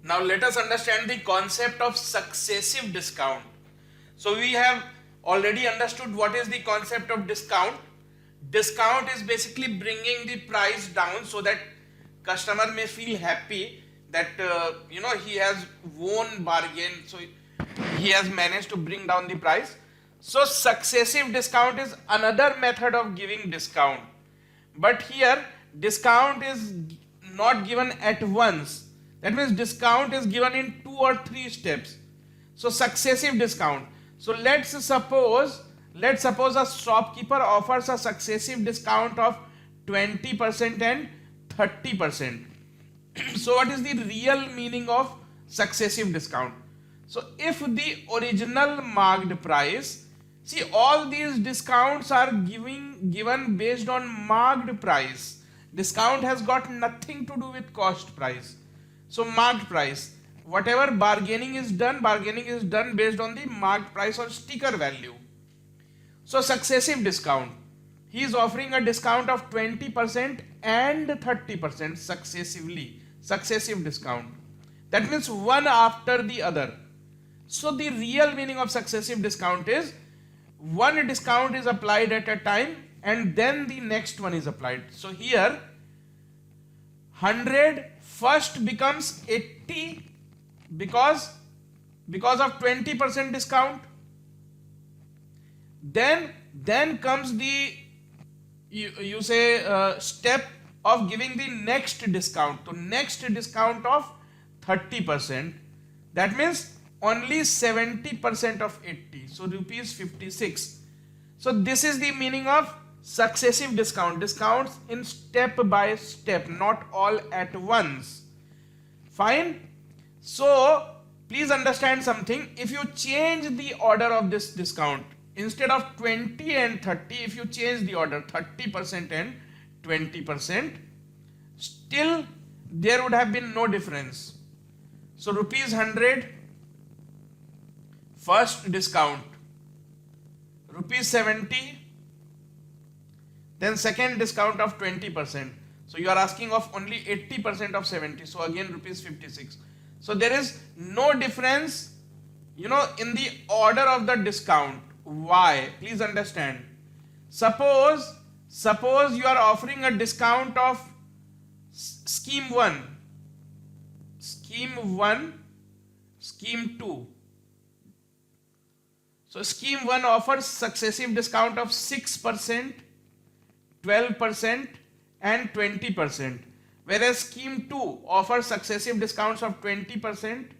Now let us understand the concept of successive discount. So we have already understood what is the concept of discount. Discount is basically bringing the price down so that customer may feel happy that he has won bargain, so he has managed to bring down the price. So successive discount is another method of giving discount, but here discount is not given at once. That means discount is given in 2 or 3 steps. So successive discount. So let's suppose a shopkeeper offers a successive discount of 20% and 30%. So what is the real meaning of successive discount? So if the original marked price, see, all these discounts are given based on marked price. Discount has got nothing to do with cost price. So marked price, whatever bargaining is done based on the marked price or sticker value. So successive discount, he is offering a discount of 20% and 30% successively. Successive discount, that means one after the other. So the real meaning of successive discount is one discount is applied at a time and then the next one is applied. So here 100 first becomes 80 because of 20% discount. Then comes the step of giving the next discount. So next discount of 30%. That means only 70% of 80. So rupees 56. So this is the meaning of successive discount. Discounts in step by step, not all at once. Fine. So please understand something. If you change the order of this discount, instead of 20 and 30, if you change the order 30% and 20%, still there would have been no difference. So rupees 100 first discount, rupees 70, then second discount of 20%. So you are asking of only 80% of 70, so again rupees 56. So there is no difference in the order of the discount. Why? Please understand. Suppose you are offering a discount of scheme 1, scheme 2. So scheme 1 offers successive discount of 6%, 12% and 20%, whereas scheme 2 offers successive discounts of 20%,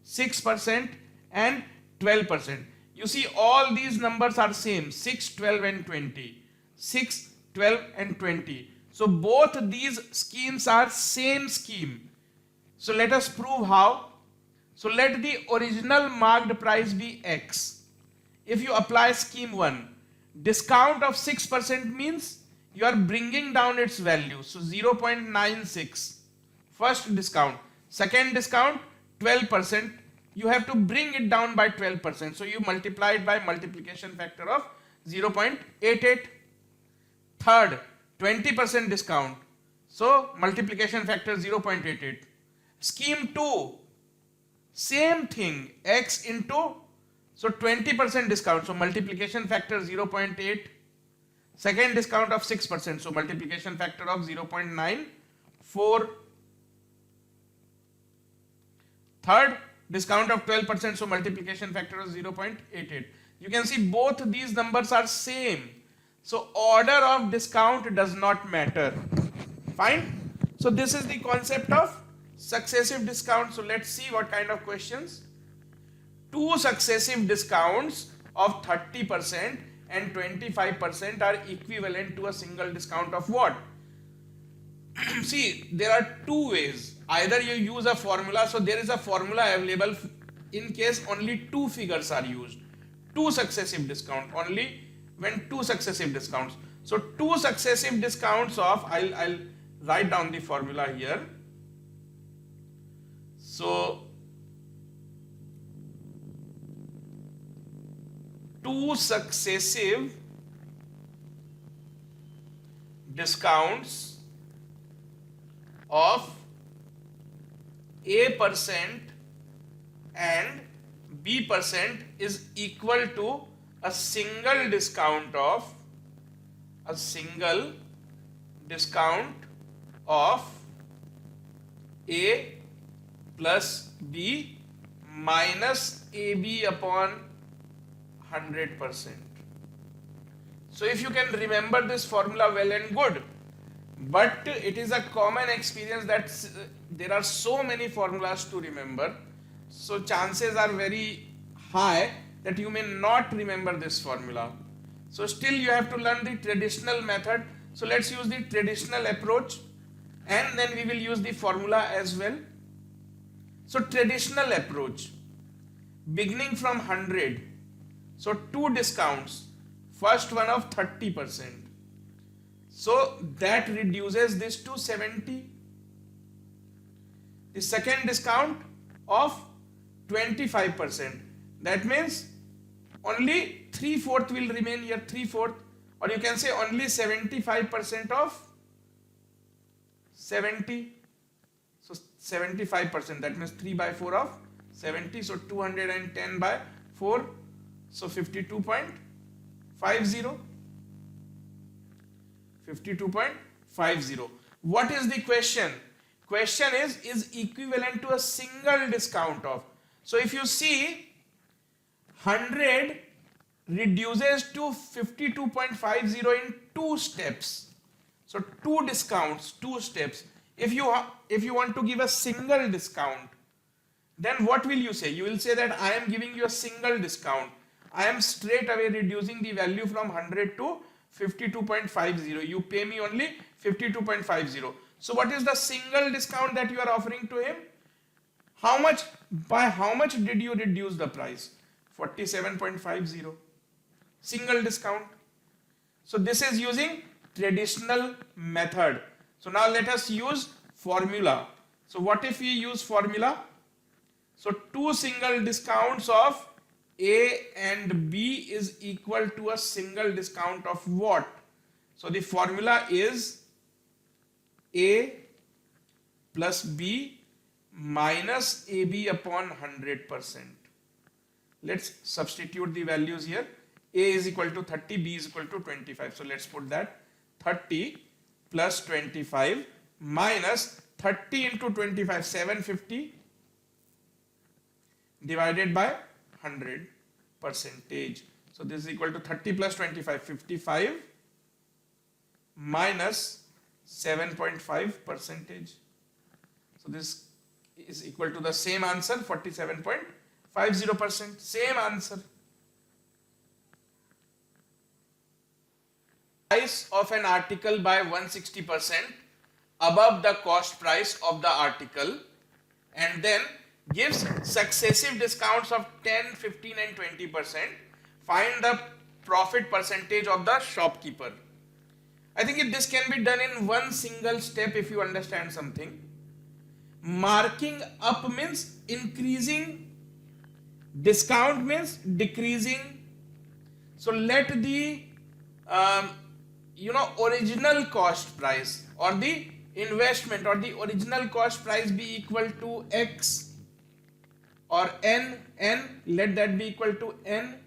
6% and 12%. You see, all these numbers are same, 6, 12 and 20. 6, 12 and 20. So both these schemes are same scheme. So let us prove how. So let the original marked price be X. If you apply scheme 1, discount of 6% means you are bringing down its value. So 0.96 first discount. Second discount 12%. You have to bring it down by 12%. So you multiply it by multiplication factor of 0.88. Third, 20% discount. So multiplication factor 0.88. Scheme 2, same thing, X into, so 20% discount. So multiplication factor 0.8. Second discount of 6%. So multiplication factor of 0.94. Third, discount of 12%, so multiplication factor is 0.88. You can see both these numbers are same. So order of discount does not matter. Fine. So this is the concept of successive discount. So let's see what kind of questions. Two successive discounts of 30% and 25% are equivalent to a single discount of what? See, there are two ways. Either you use a formula, so there is a formula available in case only two figures are used. Two successive discount, only when two successive discounts. So two successive discounts of, I'll write down the formula here. So two successive discounts of A percent and B percent is equal to a single discount of A plus B minus AB upon 100%. So if you can remember this formula, well and good, but it is a common experience that there are so many formulas to remember, so chances are very high that you may not remember this formula. So still you have to learn the traditional method. So let's use the traditional approach and then we will use the formula as well. So traditional approach, beginning from 100, so two discounts, first one of 30%, so that reduces this to 70. The second discount of 25%, that means only 3/4 will remain here, 3/4, or you can say only 75% of 70. So 75%, that means 3/4 of 70, so 210 by 4, so 52.50. 52.50. What is the question? Question is equivalent to a single discount of. So if you see, 100 reduces to 52.50 in two steps. So two discounts, two steps. If you want to give a single discount, then what will you say? You will say that I am giving you a single discount. I am straight away reducing the value from 100 to 52.50. You pay me only 52.50. So what is the single discount that you are offering to him? How much? By how much did you reduce the price? 47.50. Single discount. So this is using traditional method. So now let us use formula. So what if we use formula? So two single discounts of A and B is equal to a single discount of what? So the formula is A plus B minus AB upon 100%. Let's substitute the values here. A is equal to 30, B is equal to 25. So let's put that 30 plus 25 minus 30 into 25, 750 divided by 100 percentage. So this is equal to 30 plus 25, 55 minus 7.5 percentage. So this is equal to the same answer, 47.50%. Same answer. Price of an article by 160% above the cost price of the article, and then gives successive discounts of 10, 15 and 20%. Find the profit percentage of the shopkeeper. I think this can be done in one single step if you understand something. Marking up means increasing, discount means decreasing. So let the original cost price or the investment or the original cost price be equal to X or N, let that be equal to N,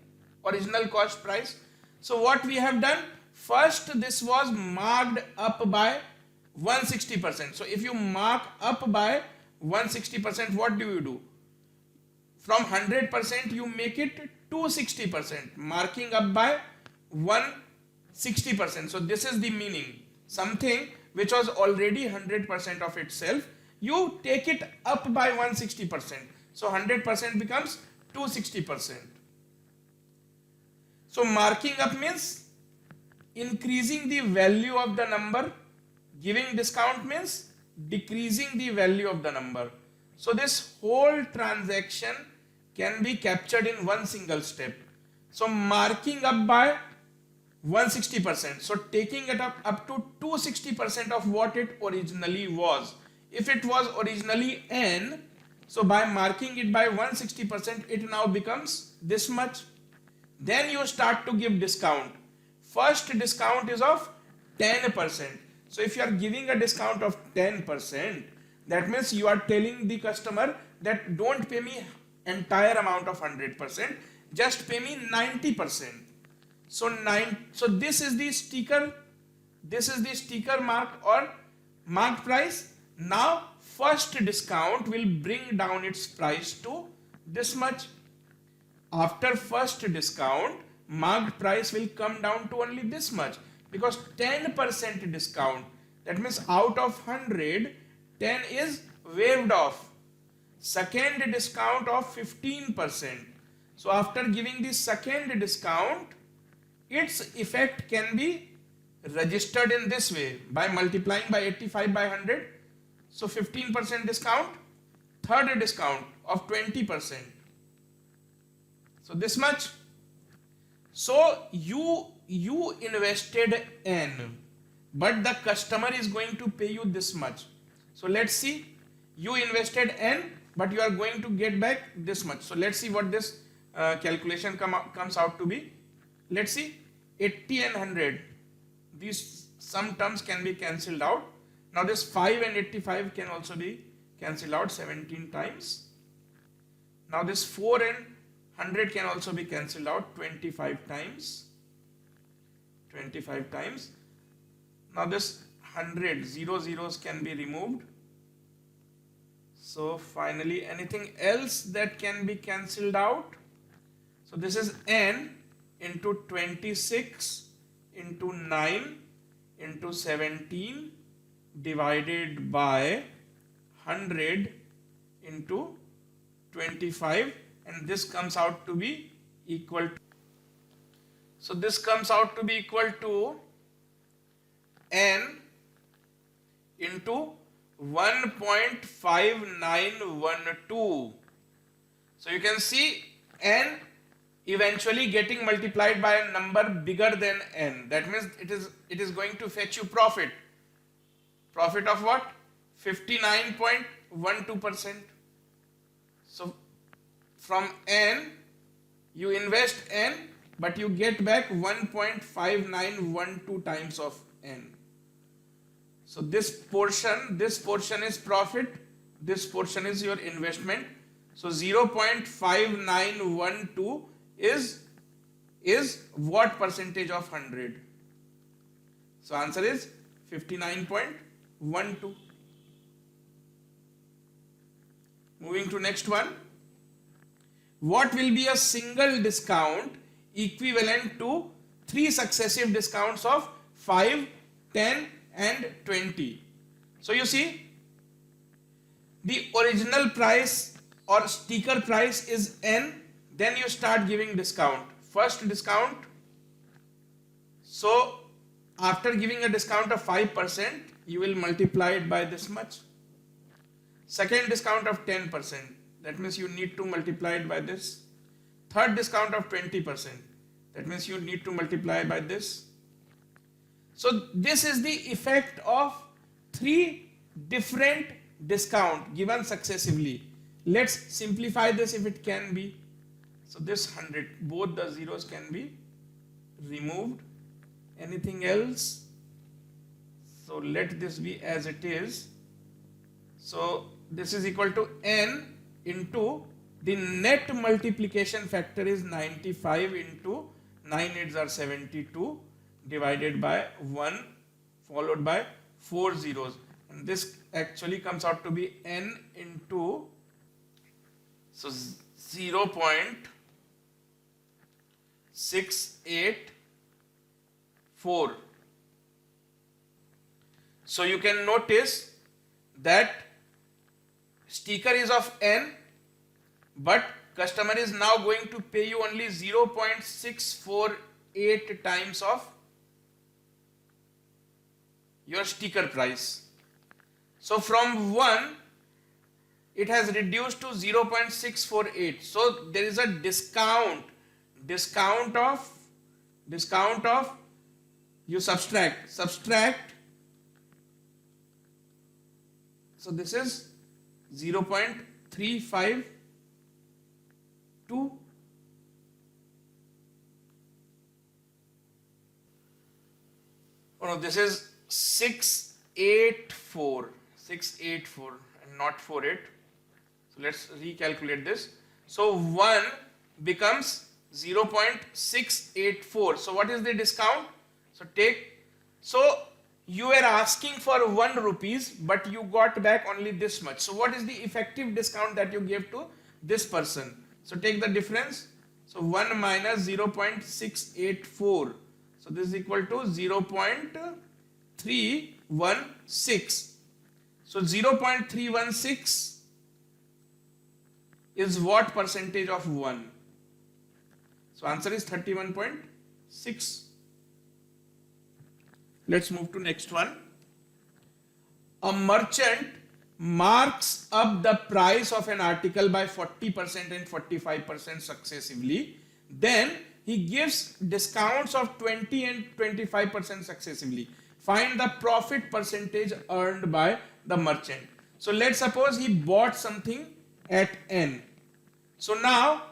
original cost price. So what we have done, first this was marked up by 160%. So if you mark up by 160%, what do you do? From 100% you make it 260%, marking up by 160%. So this is the meaning. Something which was already 100% of itself, you take it up by 160%. So 100% becomes 260%. So marking up means increasing the value of the number, giving discount means decreasing the value of the number. So this whole transaction can be captured in one single step. So marking up by 160%, so taking it up to 260% of what it originally was. If it was originally N, so by marking it by 160%, it now becomes this much. Then you start to give discount. First discount is of 10%. So if you are giving a discount of 10%, That means you are telling the customer that don't pay me entire amount of 100%, just pay me 90%. So this is the sticker, mark or marked price. Now first discount will bring down its price to this much. After first discount, marked price will come down to only this much, because 10% discount, that means out of 100, 10 is waived off. Second discount of 15%. So after giving the second discount, its effect can be registered in this way by multiplying by 85 by 100. So 15% discount, third discount of 20%. So this much. So you invested N, but the customer is going to pay you this much. So let's see, you invested N, but you are going to get back this much. So let's see what this calculation comes out to be. Let's see, 80 and 100, these some terms can be cancelled out. Now this 5 and 85 can also be cancelled out 17 times. Now this 4 and 100 can also be cancelled out 25 times. 25 times. Now this 100, zeros can be removed. So finally, anything else that can be cancelled out? So this is N into 26 into 9 into 17 divided by 100 into 25, and this comes out to be equal to, so this comes out to be equal to N into 1.5912. So you can see N eventually getting multiplied by a number bigger than N. That means it is going to fetch you profit. Profit of what? 59.12%. So from N, you invest N, but you get back 1.5912 times of N. So this portion is profit, this portion is your investment. So 0.5912 is what percentage of 100? So answer is 59.12. Moving to next one. What will be a single discount equivalent to 3 successive discounts of 5, 10 and 20? So you see, the original price or sticker price is N, then you start giving discount. First discount, so after giving a discount of 5%, you will multiply it by this much. Second discount of 10%, that means you need to multiply it by this. Third discount of 20%, that means you need to multiply by this. So this is the effect of 3 different discount given successively. Let's simplify this if it can be. So this 100, both the zeros can be removed. Anything else? So let this be as it is. So this is equal to N into the net multiplication factor is 95 into 9 8s are 72 divided by 1 followed by 4 zeros, and this actually comes out to be N into, so 0.684. So you can notice that sticker is of N, but customer is now going to pay you only 0.648 times of your sticker price. So from 1 it has reduced to 0.648. So there is a discount of you subtract. So this is 0.352. Oh no, this is 684. not 48. So let's recalculate this. So 1 becomes 0.684. So what is the discount? So you were asking for 1 rupees, but you got back only this much. So what is the effective discount that you gave to this person? So take the difference. So 1 minus 0.684. So this is equal to 0.316. So 0.316 is what percentage of 1? So answer is 31.6. Let's move to next one. A merchant marks up the price of an article by 40% and 45% successively. Then he gives discounts of 20 and 25% successively. Find the profit percentage earned by the merchant. So let's suppose he bought something at N. So now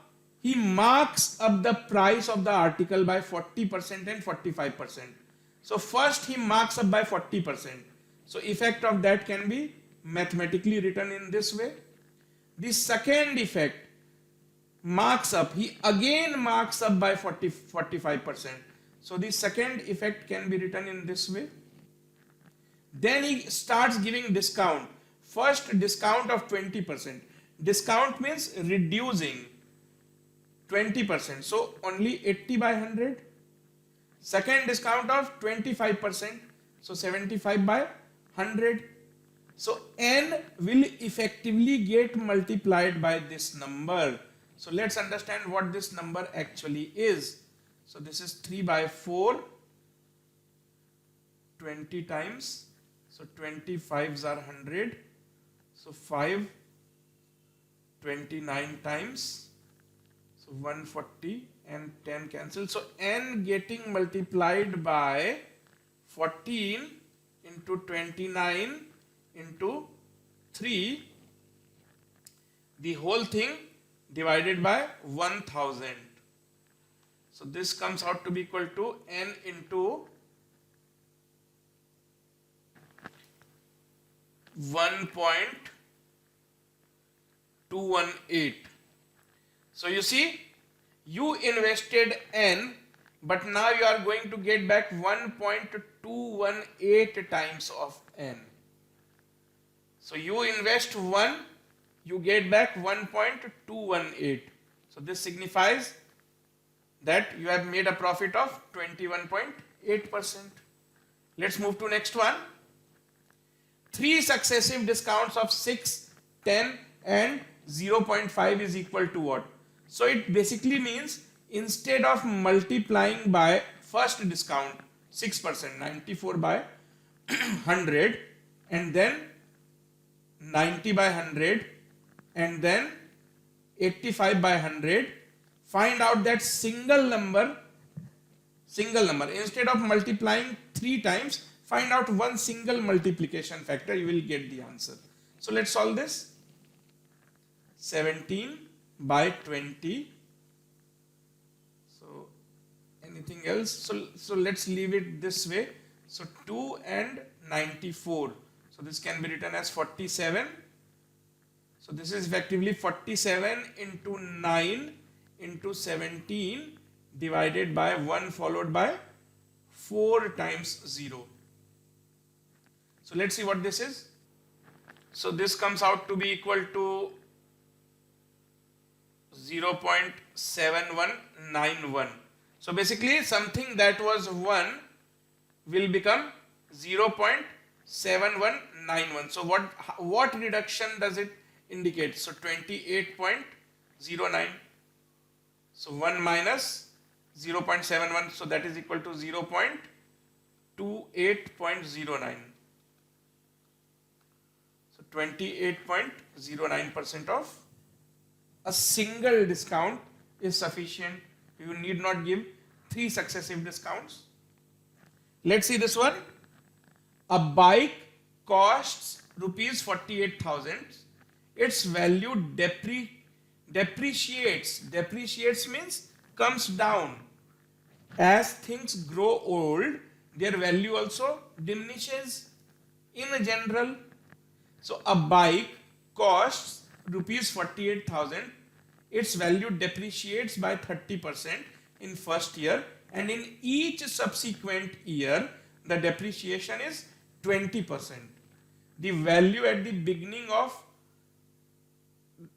he marks up the price of the article by 40% and 45%. So first he marks up by 40%. So effect of that can be mathematically written in this way. The second effect marks up, he again marks up by 45%. So the second effect can be written in this way. Then he starts giving discount. First discount of 20%. Discount means reducing 20%. So only 80 by 100. Second discount of 25%. So 75 by 100. So n will effectively get multiplied by this number. So let's understand what this number actually is. So this is 3 by 4, 20 times. So 25s are 100. So 5, 29 times. So 140 and 10 cancel. So n getting multiplied by 14 into 29 into 3, the whole thing divided by 1000. So this comes out to be equal to n into 1.218. So you see, you invested n, but now you are going to get back 1.218 times of n. So you invest 1, you get back 1.218. So this signifies that you have made a profit of 21.8%. Let's move to next one. 3 successive discounts of 6, 10 and 0.5 is equal to what? So it basically means instead of multiplying by first discount 6%, 94 by 100, and then 90 by 100, and then 85 by 100, find out that single number. Instead of multiplying 3 times, find out one single multiplication factor, you will get the answer. So let's solve this. 17 by 20. So anything else? So let's leave it this way. So 2 and 94. So this can be written as 47. So this is effectively 47 into 9 into 17 divided by 1 followed by 4 times 0. So let's see what this is. So this comes out to be equal to 0.7191. So basically something that was 1 will become 0.7191. So what reduction does it indicate? So 28.09. So 1 minus 0.71, so that is equal to 0.28.09. So 28.09% of a single discount is sufficient. You need not give 3 successive discounts. Let's see this one. A bike costs rupees 48,000. Its value depreciates. Depreciates means comes down. As things grow old, their value also diminishes in general. So a bike costs rupees 48,000, its value depreciates by 30% in first year, and in each subsequent year the depreciation is 20%. The value at the beginning of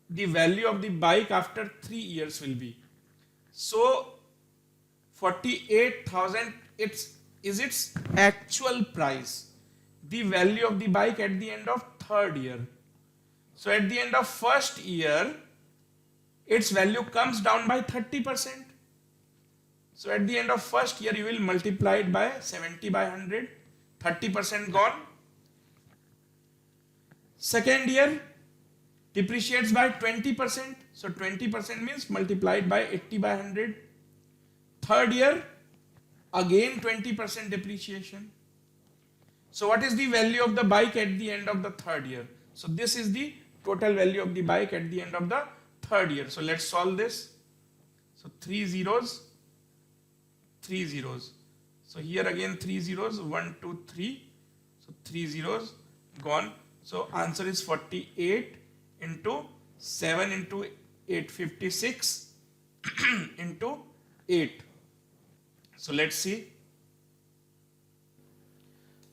the value of the bike after 3 years will be, so 48,000 is its actual price, the value of the bike at the end of third year. So at the end of first year its value comes down by 30%. So at the end of first year you will multiply it by 70 by 100, 30% gone. Second year depreciates by 20%, so 20% means multiplied by 80 by 100. Third year again 20% depreciation. So what is the value of the bike at the end of the third year? So this is the total value of the bike at the end of the third year. So let's solve this. So 3 zeros, 3 zeros. So here again 3 zeros, 1, 2, 3. So 3 zeros gone. So answer is 48 into 7 into 8, 56 into 8. So let's see.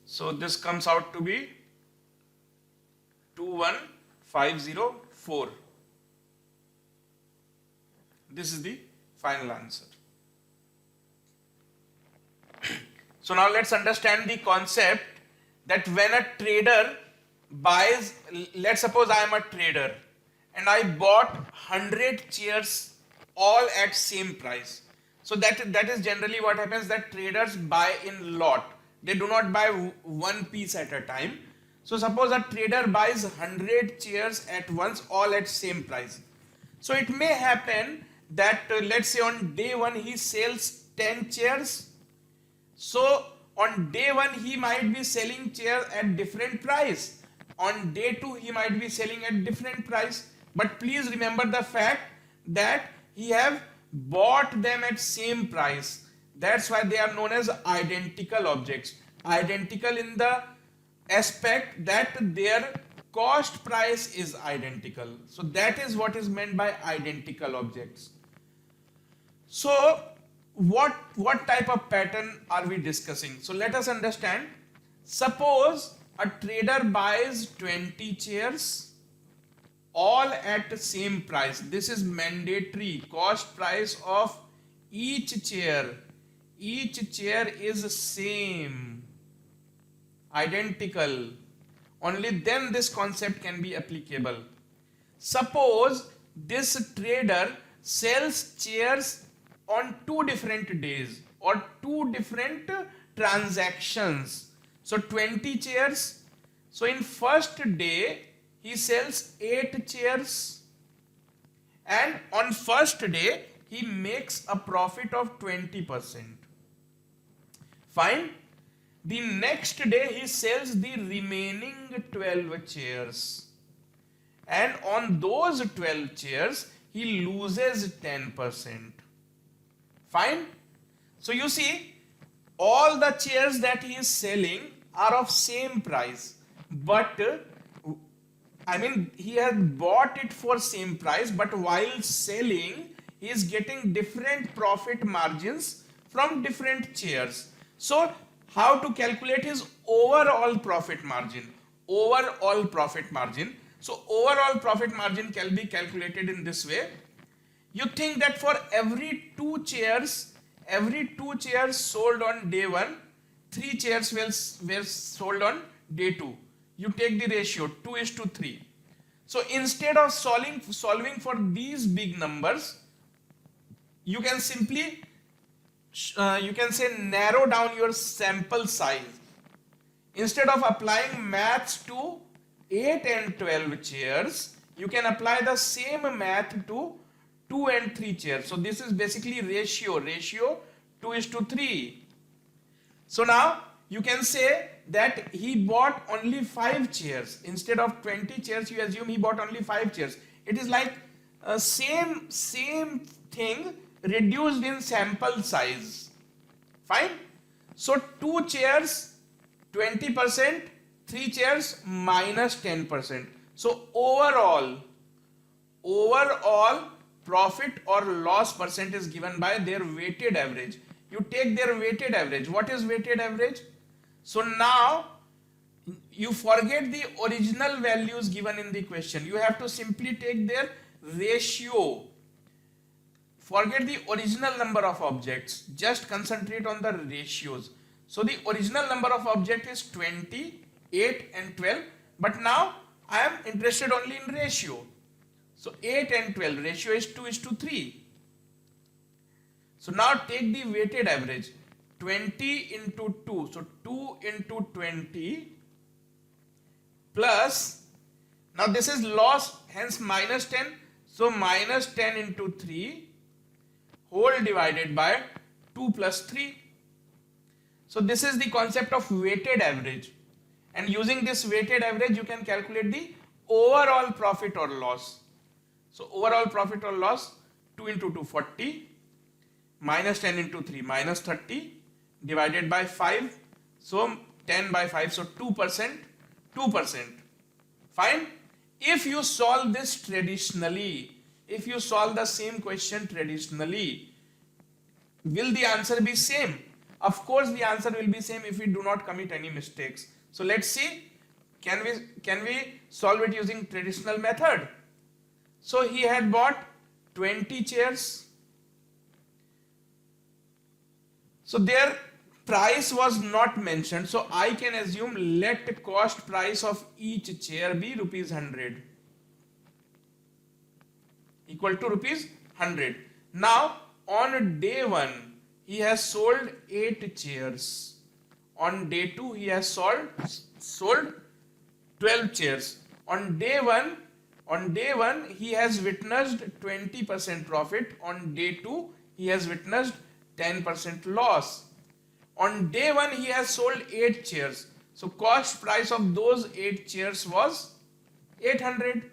So this comes out to be 21504. This is the final answer. So now let's understand the concept that when a trader buys, let's suppose I am a trader and I bought 100 chairs all at same price. So that is generally what happens, that traders buy in lot. They do not buy one piece at a time. So suppose a trader buys 100 chairs at once, all at same price. So it may happen that let's say on day 1 he sells 10 chairs. So on day 1 he might be selling chairs at different price. On day 2 he might be selling at different price. But please remember the fact that he have bought them at same price. That's why they are known as identical objects. Identical in the aspect that their cost price is identical. So that is what is meant by identical objects. So what type of pattern are we discussing? So let us understand. Suppose a trader buys 20 chairs all at the same price. This is mandatory. Cost price of each chair. Each chair is same, identical. Only then this concept can be applicable. Suppose this trader sells chairs on 2 different days or 2 different transactions. So 20 chairs. So in first day he sells 8 chairs, and on first day he makes a profit of 20%. Fine. The next day he sells the remaining 12 chairs, and on those 12 chairs he loses 10%. Fine. So you see, all the chairs that he is selling are of same price, but he has bought it for same price, but while selling he is getting different profit margins from different chairs. So how to calculate his overall profit margin? Overall profit margin. So overall profit margin can be calculated in this way. You think that for every 2 chairs sold on day 1, 3 chairs were sold on day 2. You take the ratio 2:3. So instead of solving for these big numbers, you can simply narrow down your sample size. Instead of applying maths to 8 and 12 chairs, you can apply the same math to 2 and 3 chairs. So this is basically ratio 2:3. So now you can say that he bought only 5 chairs. Instead of 20 chairs, you assume he bought only 5 chairs. It is like same thing reduced in sample size. Fine. So 2 chairs 20%, 3 chairs minus 10%. So overall profit or loss percent is given by their weighted average. You take their weighted average. What is weighted average? So now you forget the original values given in the question. You have to simply take their ratio. Forget the original number of objects. Just concentrate on the ratios. So the original number of objects is 20, 8 and 12. But now I am interested only in ratio. So 8 and 12 ratio is 2:3. So now take the weighted average. 20 into 2. So 2 into 20 plus, now this is loss, hence minus 10. So minus 10 into 3 whole divided by 2 plus 3. So this is the concept of weighted average. And using this weighted average, you can calculate the overall profit or loss. So overall profit or loss, 2 into 2, 40, minus 10 into 3, minus 30, divided by 5. So 10 by 5, so 2%, 2%. Fine. If you solve this traditionally, if you solve the same question traditionally, will the answer be same? Of course the answer will be same if we do not commit any mistakes. So let's see, can we solve it using traditional method? So he had bought 20 chairs. So their price was not mentioned. So I can assume let cost price of each chair be rupees 100. Equal to rupees 100. Now on day 1 he has sold 8 chairs. On day 2 he has sold 12 chairs. On day 1 he has witnessed 20% profit. On day 2 he has witnessed 10% loss. On day 1 he has sold 8 chairs. So cost price of those 8 chairs was 800.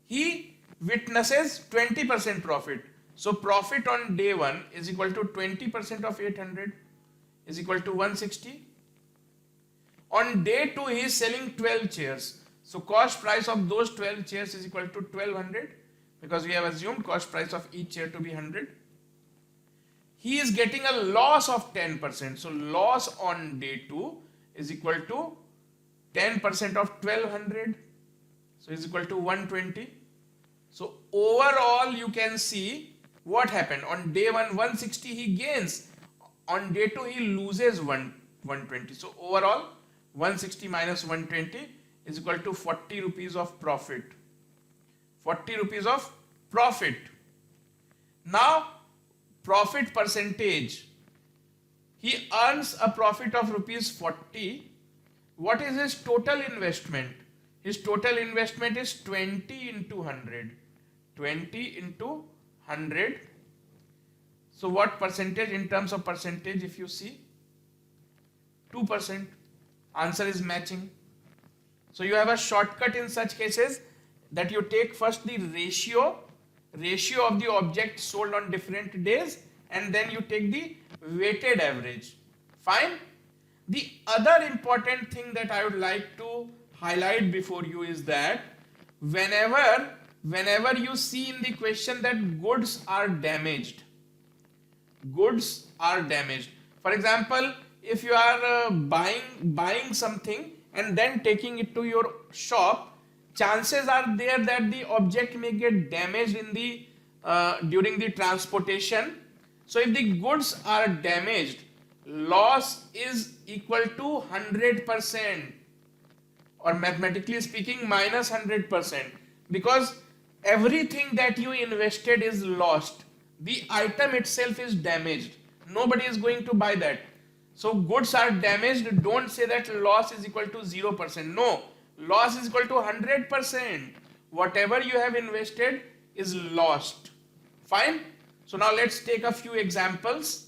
He witnesses 20% profit. So profit on day 1 is equal to 20% of 800 is equal to 160. On day 2 he is selling 12 chairs. So cost price of those 12 chairs is equal to 1200 because we have assumed cost price of each chair to be 100. He is getting a loss of 10%. So loss on day 2 is equal to 10% of 1200. So is equal to 120. So overall you can see what happened. On day 1 160 he gains. On day 2 he loses 120. So overall 160 minus 120 is equal to 40 rupees of profit. 40 rupees of profit. Now profit percentage. He earns a profit of rupees 40. What is his total investment? His total investment is 20 into 100. 20 into 100. So what percentage in terms of percentage if you see? 2%. Answer is matching. So you have a shortcut in such cases that you take first the ratio of the object sold on different days and then you take the weighted average. Fine. The other important thing that I would like to highlight before you is that whenever you see in the question that goods are damaged. For example, if you are buying something and then taking it to your shop, chances are there that the object may get damaged in the during the transportation. So if the goods are damaged, loss is equal to 100%, or mathematically speaking minus 100%, because everything that you invested is lost. The item itself is damaged. Nobody is going to buy that. So goods are damaged. Don't say that loss is equal to 0%. No, loss is equal to 100%. Whatever you have invested is lost. Fine. So now let's take a few examples.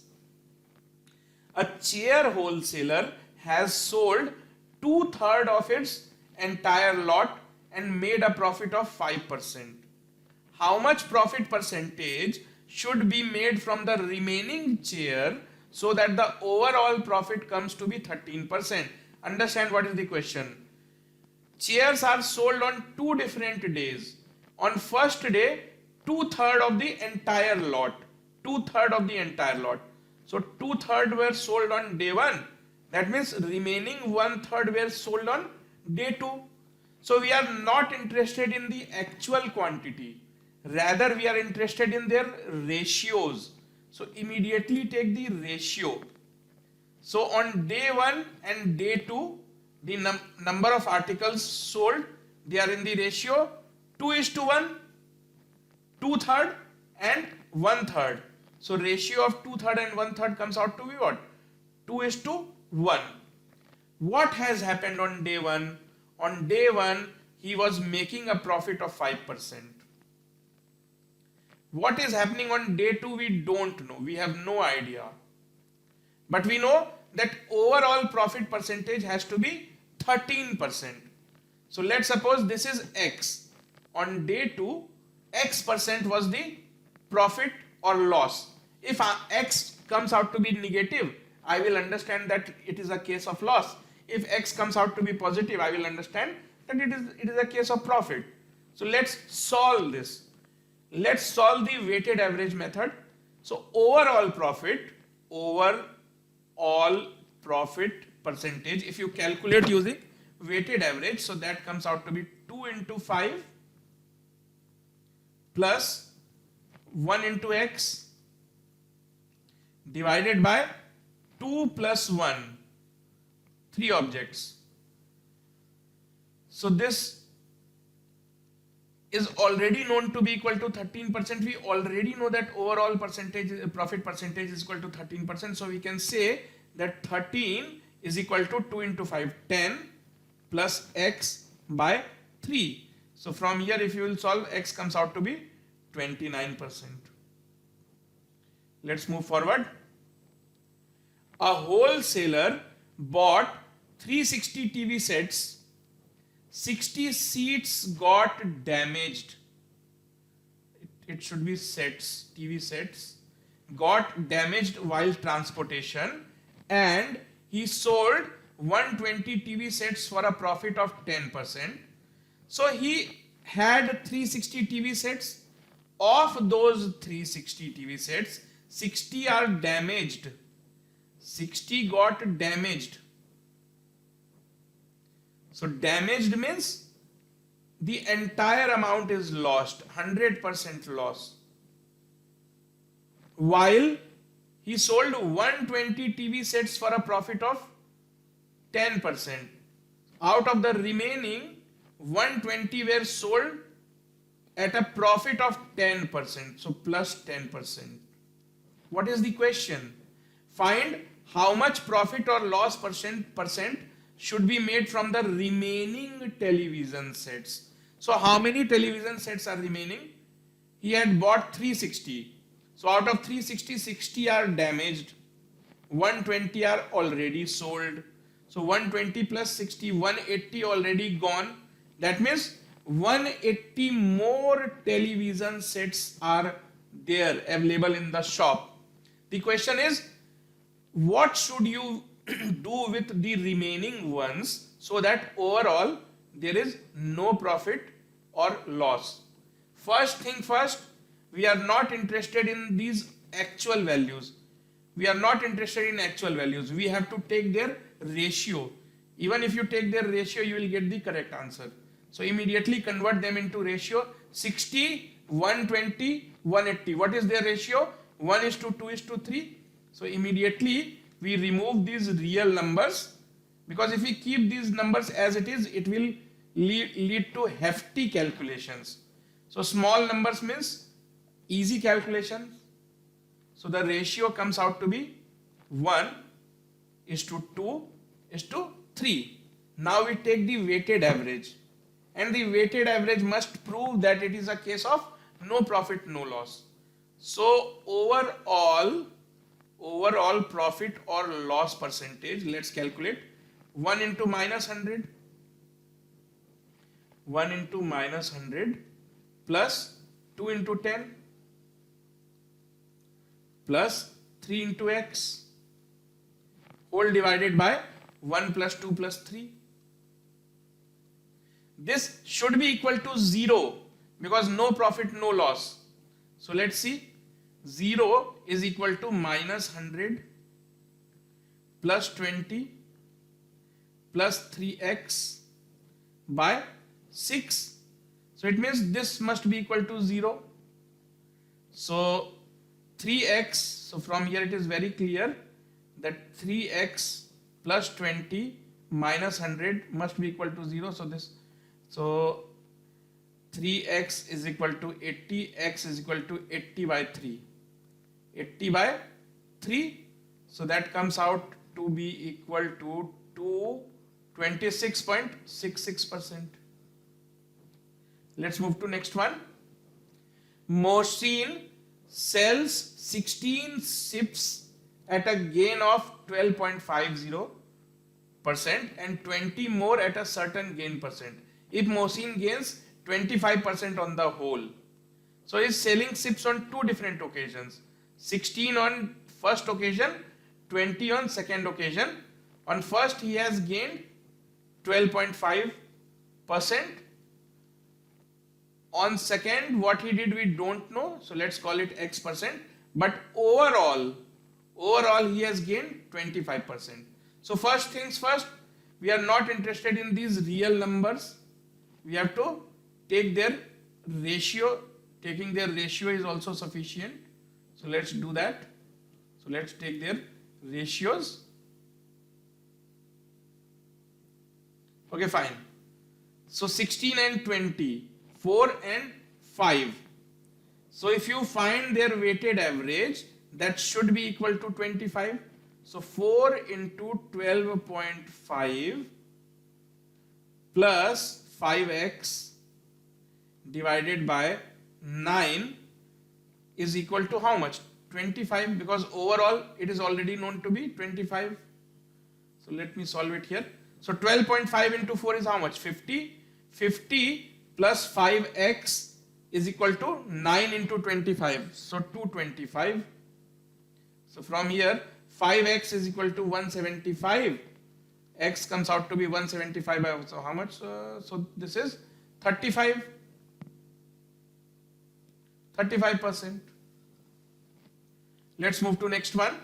A chair wholesaler has sold 2/3 of its entire lot and made a profit of 5%. How much profit percentage should be made from the remaining chair so that the overall profit comes to be 13%? Understand what is the question. chairs are sold on two different days. On first day, 2/3 of the entire lot. 2/3 of the entire lot. So 2/3 were sold on day one. That means remaining 1/3 were sold on day two. So we are not interested in the actual quantity. Rather, we are interested in their ratios. So immediately take the ratio. So on day 1 and day 2, the number of articles sold, they are in the ratio 2:1, 2/3 and 1/3. So ratio of 2/3 and 1/3 comes out to be what? 2:1. What has happened on day 1? On day 1, he was making a profit of 5%. What is happening on day 2, we don't know. We have no idea. But we know that overall profit percentage has to be 13%. So let's suppose this is X. On day 2, X% was the profit or loss. If X comes out to be negative, I will understand that it is a case of loss. If X comes out to be positive, I will understand that it is a case of profit. So let's solve this. Let's solve the weighted average method. So overall profit percentage, if you calculate using weighted average, so that comes out to be 2 into 5 plus 1 into X divided by 2 plus 1, 3 objects. So this is already known to be equal to 13%. We already know that overall profit percentage is equal to 13%. So we can say that 13 is equal to 2 into 5, 10 plus X by 3. So from here, if you will solve, X comes out to be 29%. Let's move forward. A wholesaler bought 360 TV sets. 60 seats got damaged. It should be sets, TV sets. Got damaged while transportation, and he sold 120 TV sets for a profit of 10%. So he had 360 TV sets. Of those 360 TV sets, 60 are damaged. 60 got damaged. So damaged means the entire amount is lost, 100% loss. While he sold 120 TV sets for a profit of 10%. Out of the remaining, 120 were sold at a profit of 10%. So plus 10%. What is the question? Find how much profit or loss percent should be made from the remaining television sets. So how many television sets are remaining? He had bought 360. So out of 360, 60 are damaged. 120 are already sold. So 120 plus 60, 180 already gone. That means 180 more television sets are there available in the shop. The question is, what should you do with the remaining ones so that overall there is no profit or loss? First thing first, we are not interested in these actual values. We are not interested in actual values. We have to take their ratio. Even if you take their ratio, you will get the correct answer. So immediately convert them into ratio. 60, 120, 180. What is their ratio? 1:2:3. So immediately we remove these real numbers, because if we keep these numbers as it is, it will lead to hefty calculations. So small numbers means easy calculation. So the ratio comes out to be 1:2:3. Now we take the weighted average, and the weighted average must prove that it is a case of no profit, no loss. So overall profit or loss percentage, let's calculate. 1 into minus 100. 1 into minus 100 plus 2 into 10 plus 3 into x whole divided by 1 plus 2 plus 3. this should be equal to 0 because no profit, no loss. So let's see, 0 is equal to minus 100 plus 20 plus 3x by 6. So it means this must be equal to 0. So 3x, so from here it is very clear that 3x plus 20 minus 100 must be equal to 0. So 3x is equal to 80, x is equal to 80 by 3. 80 by 3, so that comes out to be equal to 26.66%. Let's move to next one. Mohsin sells 16 SIPs at a gain of 12.50% and 20 more at a certain gain percent. If Mohsin gains 25% on the whole. So he is selling SIPs on two different occasions. 16 on first occasion, 20 on second occasion. On first he has gained 12.5%. On second, what he did we don't know, so let's call it X percent. But overall he has gained 25%. So first things first, we are not interested in these real numbers. We have to take their ratio. Taking their ratio is also sufficient. So let's do that. So let's take their ratios. Okay, fine. So 16 and 20, 4 and 5. So if you find their weighted average, that should be equal to 25. So 4 into 12.5 plus 5x divided by 9 is equal to how much? 25, because overall it is already known to be 25. So let me solve it here. So 12.5 into 4 is how much? 50. 50 plus 5x is equal to 9 into 25. So 225. So from here 5x is equal to 175. X comes out to be 175 by, so how much? So this is 35%. Let's move to next one.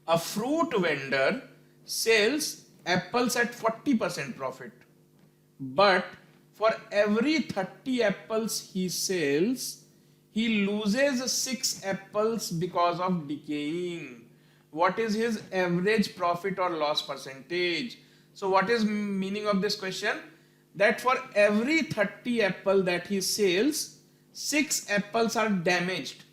A fruit vendor sells apples at 40% profit, but for every 30 apples he sells, he loses 6 apples because of decaying. What is his average profit or loss percentage? So what is meaning of this question? That for every 30 apple that he sells, 6 apples are damaged.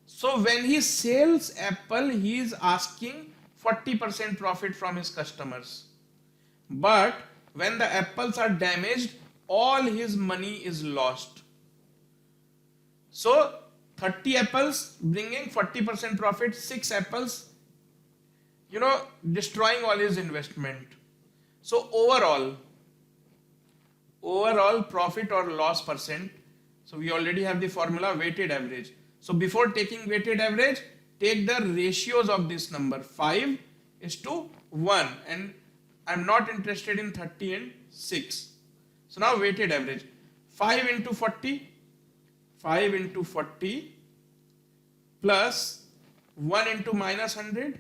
So when he sells apple, he is asking 40% profit from his customers. But when the apples are damaged, all his money is lost. So 30 apples bringing 40% profit, 6 apples, destroying all his investment. So overall profit or loss percent. So we already have the formula weighted average. So before taking weighted average, take the ratios of this number. 5 is to 1, and I'm not interested in 30 and 6. So now weighted average. 5 into 40 plus 1 into minus 100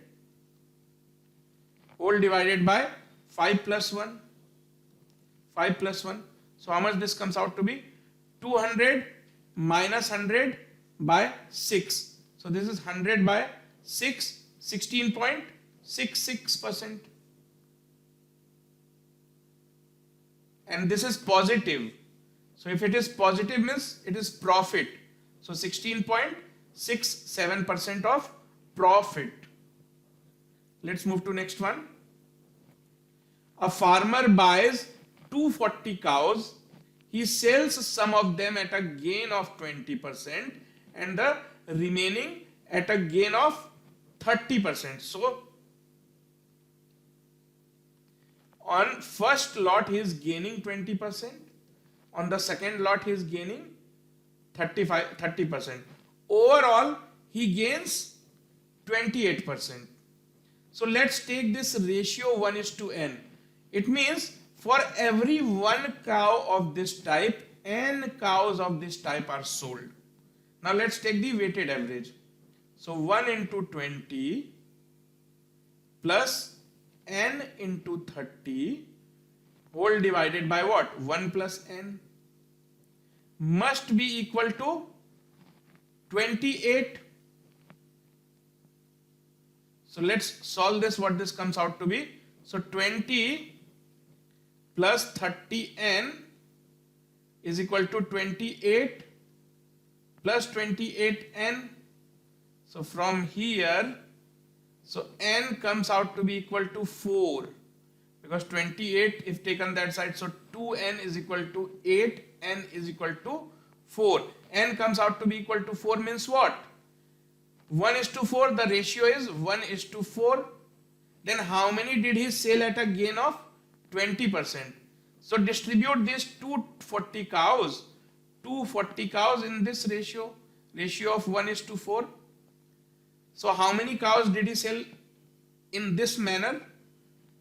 whole divided by 5 plus 1. 5 plus 1. So how much this comes out to be? 200 minus 100 by 6. So this is 100 by 6, 16.66%. And this is positive. So if it is positive means it is profit. So 16.67% of profit. Let's move to next one. A farmer buys 240 cows. He sells some of them at a gain of 20% and the remaining at a gain of 30%. So on first lot he is gaining 20%. On the second lot he is gaining 30%. Overall he gains 28%. So let's take this ratio 1:n. It means For every one cow of this type, n cows of this type are sold. Now let's take the weighted average. So 1 into 20 plus n into 30 whole divided by what? 1 plus n must be equal to 28. So let's solve this, what this comes out to be. So 20 plus 30n is equal to 28 plus 28n. So from here, so n comes out to be equal to 4 because 28 if taken that side, so 2n is equal to 8, n is equal to 4. N comes out to be equal to 4 means what? 1:4, the ratio is 1:4. Then how many did he sell at a gain of 20%? So distribute these 240 cows in this ratio of 1:4. So how many cows did he sell in this manner?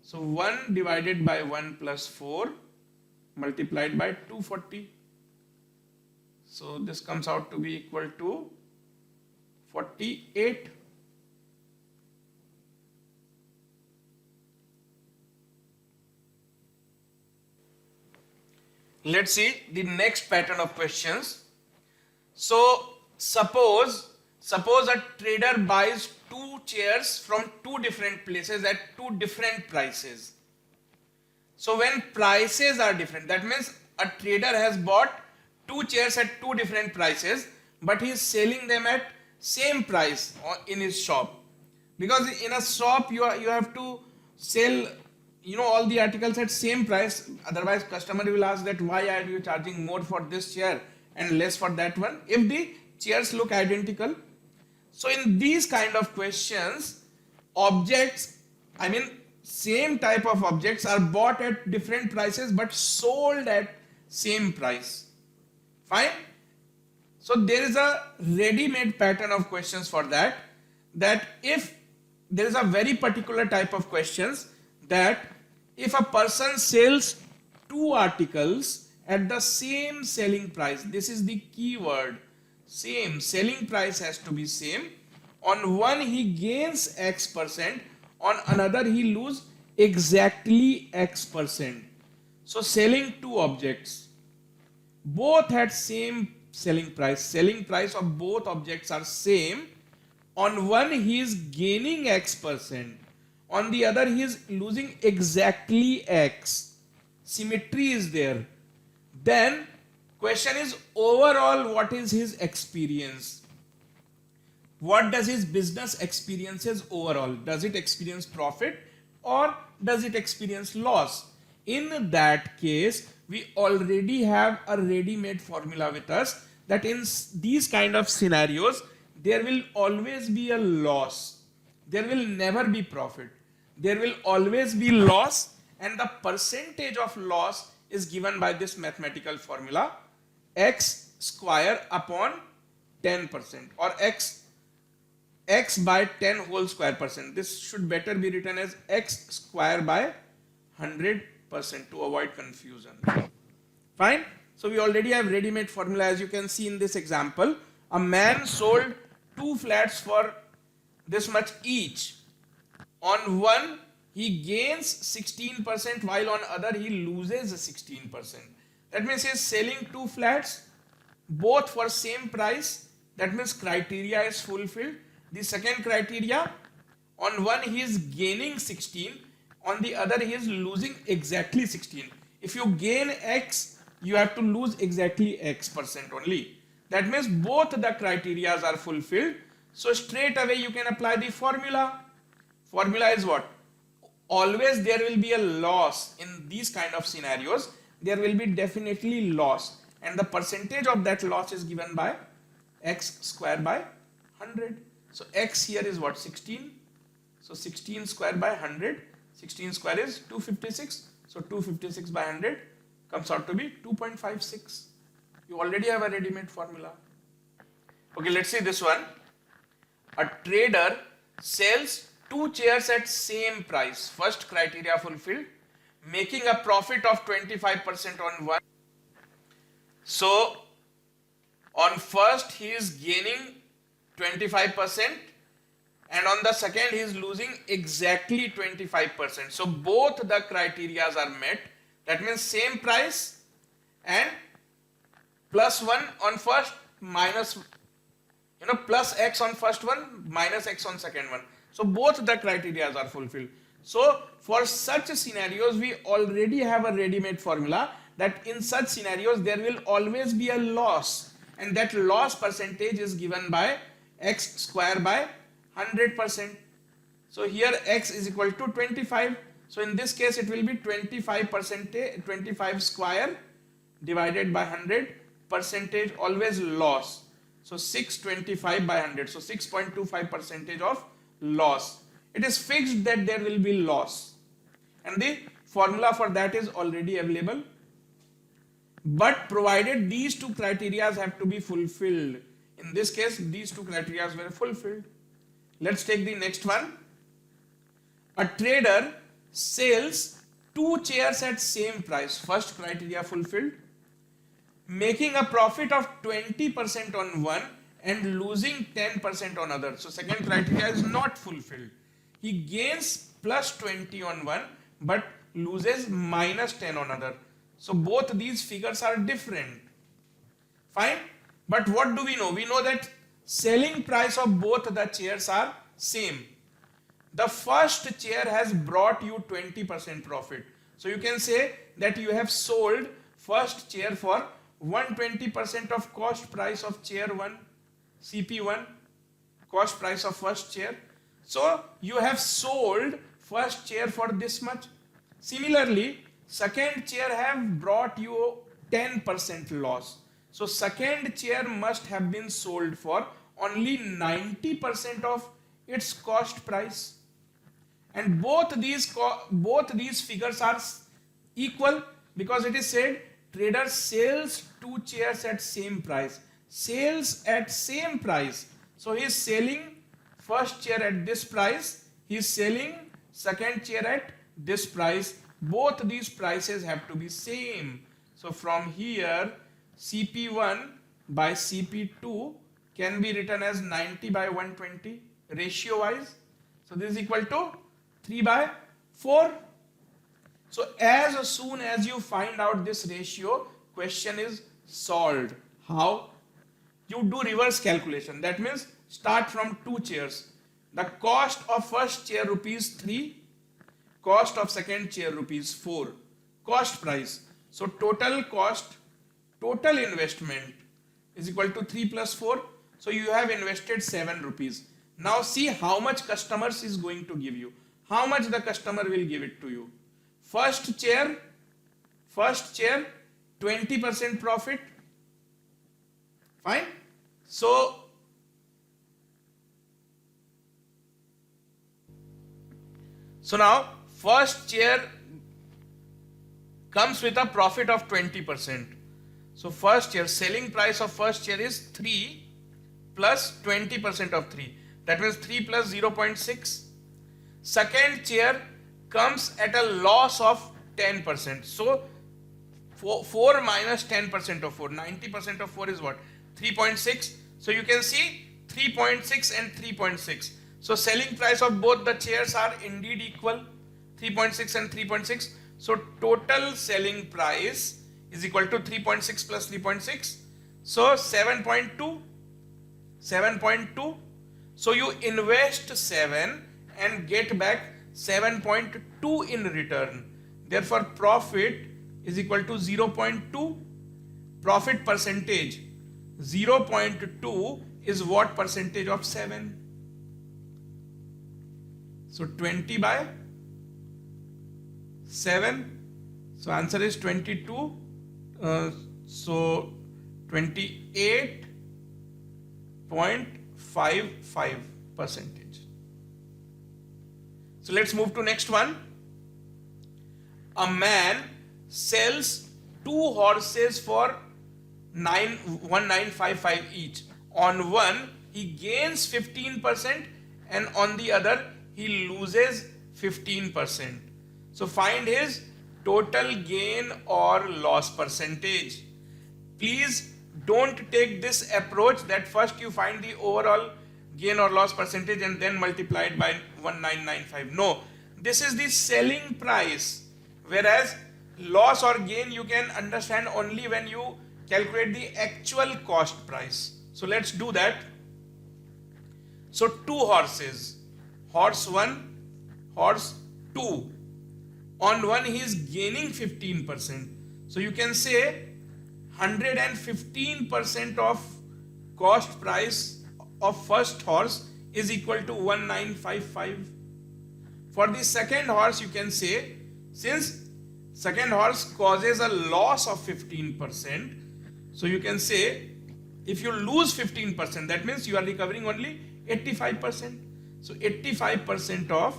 So 1 divided by 1 plus 4 multiplied by 240. So this comes out to be equal to 48. Let's see the next pattern of questions. So suppose a trader buys 2 chairs from 2 different places at 2 different prices. So when prices are different, that means a trader has bought 2 chairs at 2 different prices, but he is selling them at same price in his shop. Because in a shop you have to sell all the articles at same price, otherwise customer will ask that why are you charging more for this chair and less for that one if the chairs look identical. So in these kind of questions, same type of objects are bought at different prices but sold at same price. Fine. So there is a ready-made pattern of questions for that if there is a very particular type of questions that if a person sells 2 articles at the same selling price, this is the key word, same selling price has to be same. On one he gains X%, on another he lose exactly X%. So selling 2 objects, both at same selling price of both objects are same. On one he is gaining X%, on the other he is losing exactly X. Symmetry is there. Then question is overall what is his experience? What does his business experiences overall? Does it experience profit or does it experience loss? In that case, we already have a ready-made formula with us that in these kind of scenarios, there will always be a loss. There will never be profit. There will always be loss, and the percentage of loss is given by this mathematical formula, x square upon 10% or x by 10 whole square percent. This should better be written as x square by 100% to avoid confusion. Fine. So we already have ready-made formula, as you can see in this example. A man sold 2 flats for this much each. On one he gains 16% while on other he loses 16%. That means he is selling 2 flats both for same price. That means criteria is fulfilled. The second criteria, on one he is gaining 16, on the other he is losing exactly 16. If you gain X, you have to lose exactly X% only. That means both the criteria are fulfilled. So straight away you can apply the formula. Formula is what? Always there will be a loss in these kind of scenarios. There will be definitely loss, and the percentage of that loss is given by x square by 100. So x here is what? 16. So 16 square by 100. 16 square is 256. So 256 by 100 comes out to be 2.56. You already have a ready-made formula. Okay, let's see this one. A trader sells 2 chairs at same price. First criteria fulfilled. making a profit of 25% on one. So on first he is gaining 25% and on the second he is losing exactly 25%. So both the criterias are met. That means same price and plus 1 on first minus plus x on first one minus x on second one. So both the criteria are fulfilled. So for such scenarios we already have a ready-made formula that in such scenarios there will always be a loss, and that loss percentage is given by x square by 100%. So here x is equal to 25. So in this case it will be 25%, 25 square divided by 100 percentage, always loss. So 625 by 100. So 6.25% of loss. It is fixed that there will be loss. And the formula for that is already available. But provided these two criteria have to be fulfilled. In this case, these two criteria were fulfilled. Let's take the next one. A trader sells 2 chairs at same price. First criteria fulfilled. Making a profit of 20% on one and losing 10% on other. So second criteria is not fulfilled. He gains plus 20 on one but loses minus 10 on other. So both these figures are different. Fine. But what do we know? We know that selling price of both the chairs are same. The first chair has brought you 20% profit. So you can say that you have sold first chair for 120% of cost price of chair 1, CP1, cost price of first chair. So you have sold first chair for this much. Similarly, second chair have brought you 10% loss. So second chair must have been sold for only 90% of its cost price. And both these figures are equal because it is said trader sells 2 chairs at same price. Sales at same price. So he is selling first chair at this price. He is selling second chair at this price. Both these prices have to be same. So from here CP1 by CP2 can be written as 90 by 120 ratio wise. So this is equal to 3 by 4. So as soon as you find out this ratio, question is solved. How? You do reverse calculation. That means start from 2 chairs. The cost of first chair rupees 3, cost of second chair rupees 4. Cost price. So total cost, total investment is equal to 3 plus 4. So you have invested 7 rupees. Now see how much customers is going to give you. How much the customer will give it to you. First chair, 20% profit. Fine. So now first chair comes with a profit of 20%. So first chair, selling price of first chair is 3 plus 20% of 3. That means 3 plus 0.6. Second chair comes at a loss of 10%. So 4 minus 10% of 4. 90% of 4 is what? 3.6. So you can see 3.6 and 3.6. So selling price of both the chairs are indeed equal. 3.6 and 3.6. So total selling price is equal to 3.6 plus 3.6. So 7.2. 7.2. So you invest 7 and get back 7.2 in return. Therefore profit is equal to 0.2. Profit percentage 0.2 is what percentage of 7? So 20 by 7. So answer is 22. So 28.55 percentage. So let's move to next one. A man sells 2 horses for 1955 each. On one he gains 15% and on the other he loses 15%. So find his total gain or loss percentage. Please don't take this approach that first you find the overall gain or loss percentage and then multiply it by 1995. No, this is the selling price, whereas loss or gain you can understand only when you calculate the actual cost price. So let's do that. So two horses, horse 1, horse 2. On one he is gaining 15%. So you can say 115% of cost price of first horse is equal to 1955. For the second horse you can say, since second horse causes a loss of 15%, so you can say if you lose 15%, that means you are recovering only 85%. So 85% of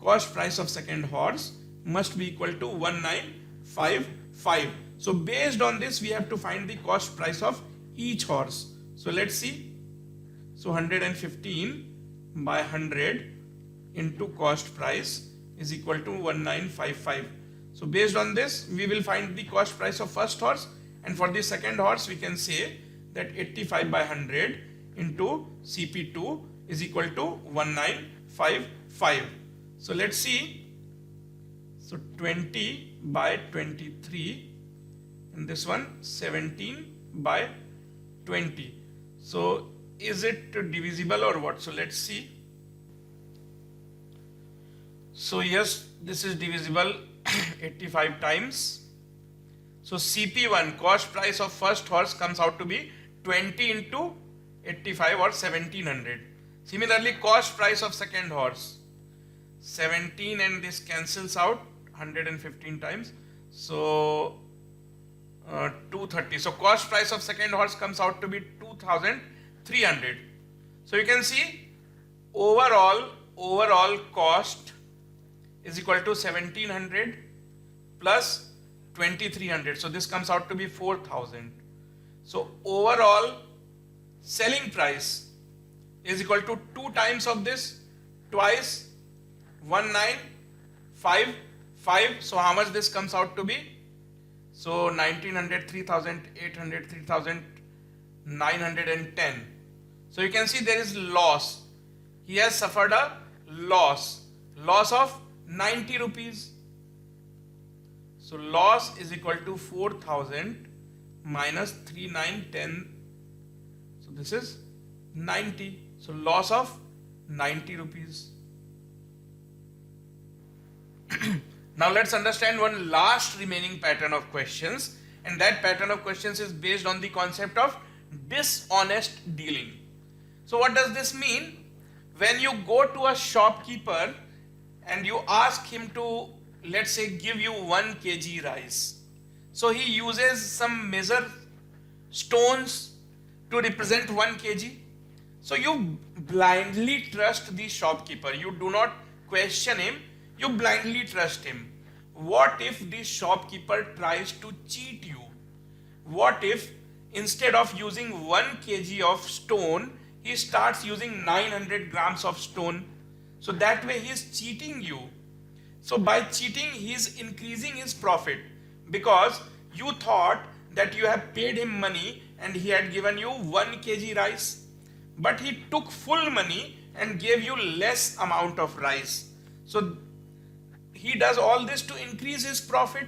cost price of second horse must be equal to 1955. So based on this we have to find the cost price of each horse. So let's see. So 115 by 100 into cost price is equal to 1955. So based on this we will find the cost price of first horse, and for the second horse we can say that 85 by 100 into CP2 is equal to 1955. So let's see. So 20 by 23, and this one 17 by 20. So is it divisible or what? So let's see. So yes, this is divisible 85 times. So CP1, cost price of first horse, comes out to be 20 into 85 or 1700. Similarly, cost price of second horse, 17, and this cancels out 115 times. So 230. So cost price of second horse comes out to be 2300. So you can see overall cost is equal to 1700 plus 2300. So this comes out to be 4000. So overall selling price is equal to 2 times of this, twice 1955. So how much this comes out to be? So 1900, 3800, 3910. So you can see there is loss. He has suffered a loss of 90 rupees. So loss is equal to 4000 minus 3910. So this is 90. So loss of 90 rupees. Now let's understand one last remaining pattern of questions, and that pattern of questions is based on the concept of dishonest dealing. So what does this mean? When you go to a shopkeeper and you ask him to, let's say, give you 1 kg rice, so he uses some measure stones to represent 1 kg. So you blindly trust the shopkeeper, you do not question him, you blindly trust him. What if the shopkeeper tries to cheat you? What if instead of using 1 kg of stone, he starts using 900 grams of stone? So that way he is cheating you. So by cheating he is increasing his profit, because you thought that you have paid him money and he had given you 1 kg rice, but he took full money and gave you less amount of rice. So he does all this to increase his profit.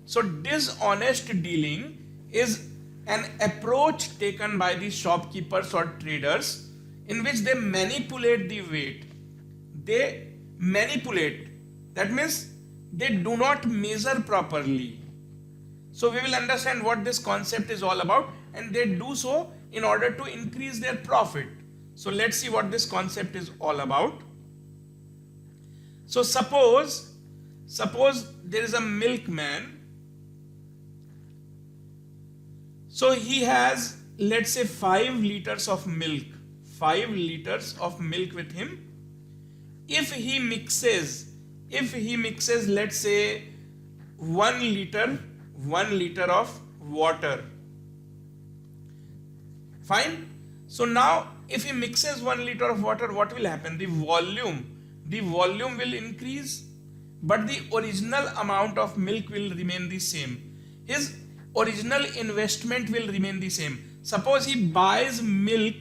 So dishonest dealing is an approach taken by the shopkeepers or traders in which they manipulate the weight. They manipulate. That means they do not measure properly. So we will understand what this concept is all about, and they do so in order to increase their profit. So let's see what this concept is all about. So suppose there is a milkman. So he has, let's say, 5 liters of milk. 5 liters of milk with him. If he mixes, let's say, 1 liter of water. Fine. So now if he mixes 1 liter of water, what will happen? The volume will increase, but the original amount of milk will remain the same. His original investment will remain the same. Suppose he buys milk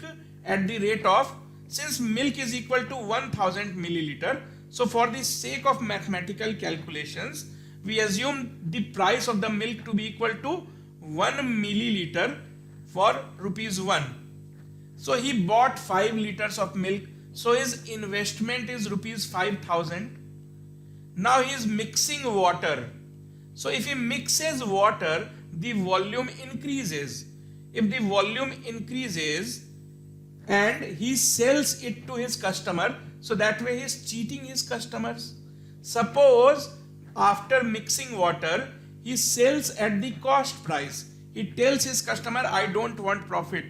at the rate of, since milk is equal to 1000 milliliter, so for the sake of mathematical calculations, we assume the price of the milk to be equal to 1 milliliter for rupees 1. So he bought 5 liters of milk, so his investment is rupees 5000. Now he is mixing water. So if he mixes water, the volume increases. If the volume increases and he sells it to his customer, so that way he is cheating his customers. Suppose after mixing water, he sells at the cost price. He tells his customer, I don't want profit.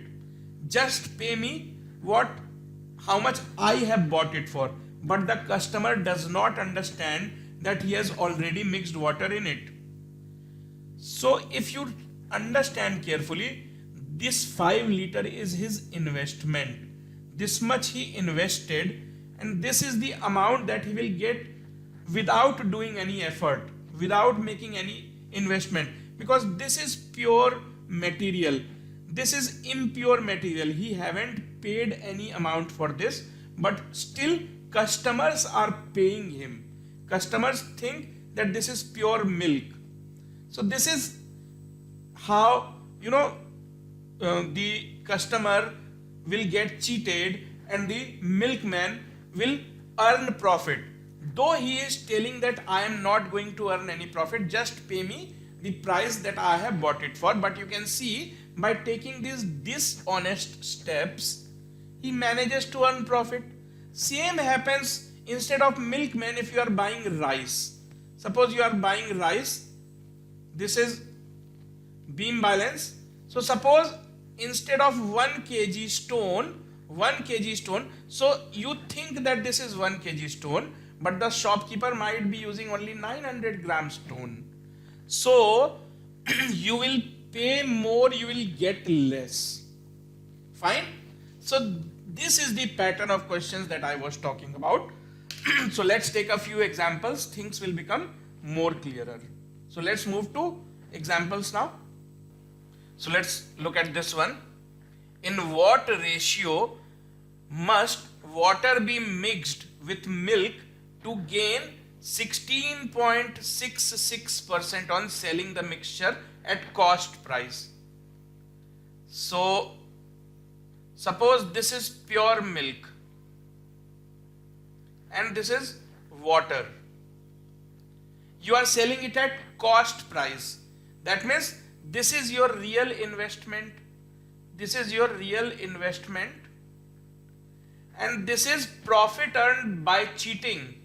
Just pay me how much I have bought it for. But the customer does not understand that he has already mixed water in it. So if you understand carefully, this 5 liter is his investment. This much he invested, and this is the amount that he will get without doing any effort, without making any investment, because this is pure material. This is impure material. He haven't paid any amount for this, but still customers are paying him. Customers think that this is pure milk. So this is how the customer will get cheated and the milkman will earn profit. Though he is telling that I am not going to earn any profit, just pay me the price that I have bought it for. But you can see, by taking these dishonest steps, he manages to earn profit. Same happens instead of milkman if you are buying rice. Suppose you are buying rice. This is beam balance. So suppose instead of 1 kg stone, so you think that this is 1 kg stone, but the shopkeeper might be using only 900 gram stone. So you will pay more, you will get less. Fine. So this is the pattern of questions that I was talking about. So let's take a few examples. Things will become more clearer. So let's move to examples now. So let's look at this one. In what ratio must water be mixed with milk to gain 16.66% on selling the mixture at cost price? So suppose this is pure milk and this is water. You are selling it at cost price. That means this is your real investment. This is your real investment. And this is profit earned by cheating.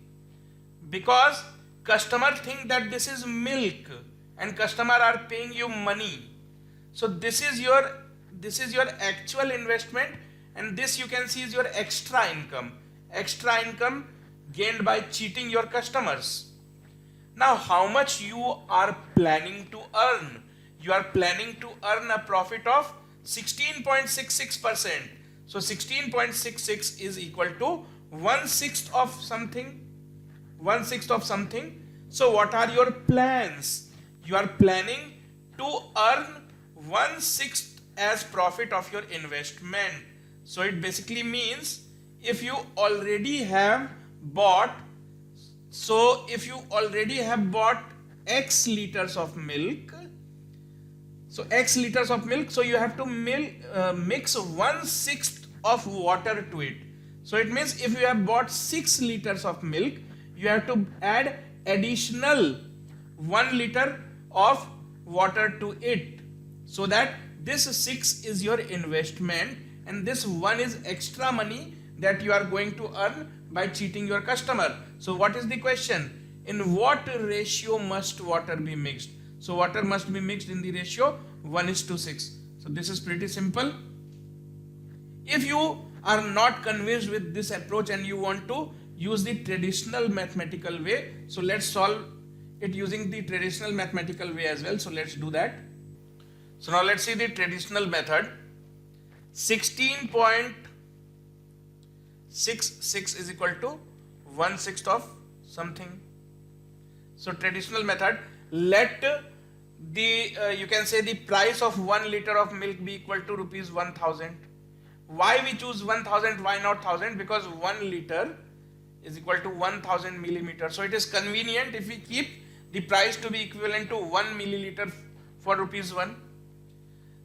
Because customer think that this is milk and customer are paying you money. So this is your actual investment, and this you can see is your extra income. Extra income gained by cheating your customers. Now how much you are planning to earn? You are planning to earn a profit of 16.66%. So 16.66 is equal to 1/6 of something. 1/6 of something. So what are your plans? You are planning to earn 1/6 as profit of your investment. So it basically means if you already have bought, X liters of milk, so X liters of milk, so you have to mix 1/6 of water to it. So it means if you have bought 6 liters of milk, you have to add additional 1 liter of water to it, so that this 6 is your investment and this 1 is extra money that you are going to earn by cheating your customer. So what is the question? In what ratio must water be mixed? So water must be mixed in the ratio 1:6. So this is pretty simple. If you are not convinced with this approach and you want to use the traditional mathematical way, so let's solve it using the traditional mathematical way as well. So let's do that. So now let's see the traditional method. 16.66 is equal to 1/6 of something. So traditional method, let the you can say the price of 1 liter of milk be equal to rupees 1000. Why we choose 1000? Why not 1000? Because 1 liter is equal to 1000 millimeter. So it is convenient if we keep the price to be equivalent to 1 milliliter for rupees 1.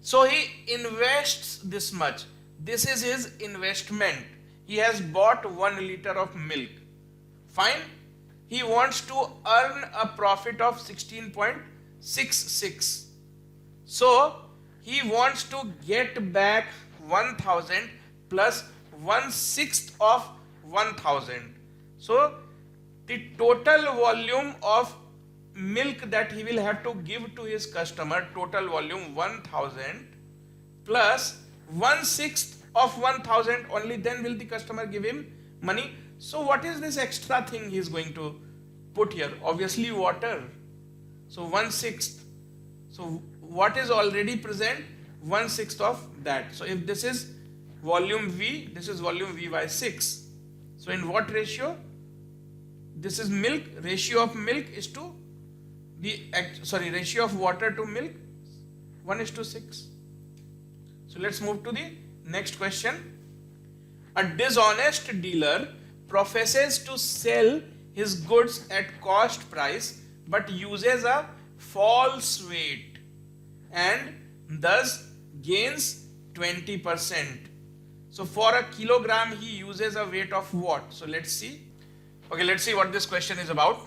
So he invests this much. This is his investment. He has bought 1 liter of milk. Fine. He wants to earn a profit of 16.66. So he wants to get back 1000 plus 1/6 of 1000. So the total volume of milk that he will have to give to his customer, total volume 1000 plus 1/6 of 1000, only then will the customer give him money. So what is this extra thing he is going to put here? Obviously water. So 1/6. So what is already present? 1/6 of that. So if this is volume V, this is volume V by 6. So in what ratio? This is milk. Ratio of milk is to ratio of water to milk 1:6. So let's move to the next question. A dishonest dealer professes to sell his goods at cost price but uses a false weight and thus gains 20%. So for a kilogram he uses a weight of what? So let's see. Okay, let's see what this question is about.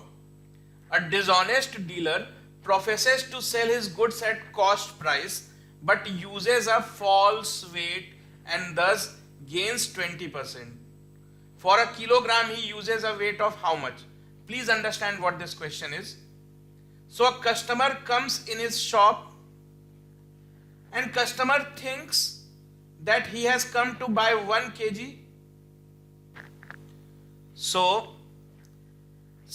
A dishonest dealer professes to sell his goods at cost price but uses a false weight and thus gains 20%. For a kilogram he uses a weight of how much? Please understand what this question is. So a customer comes in his shop and customer thinks that he has come to buy 1 kg. So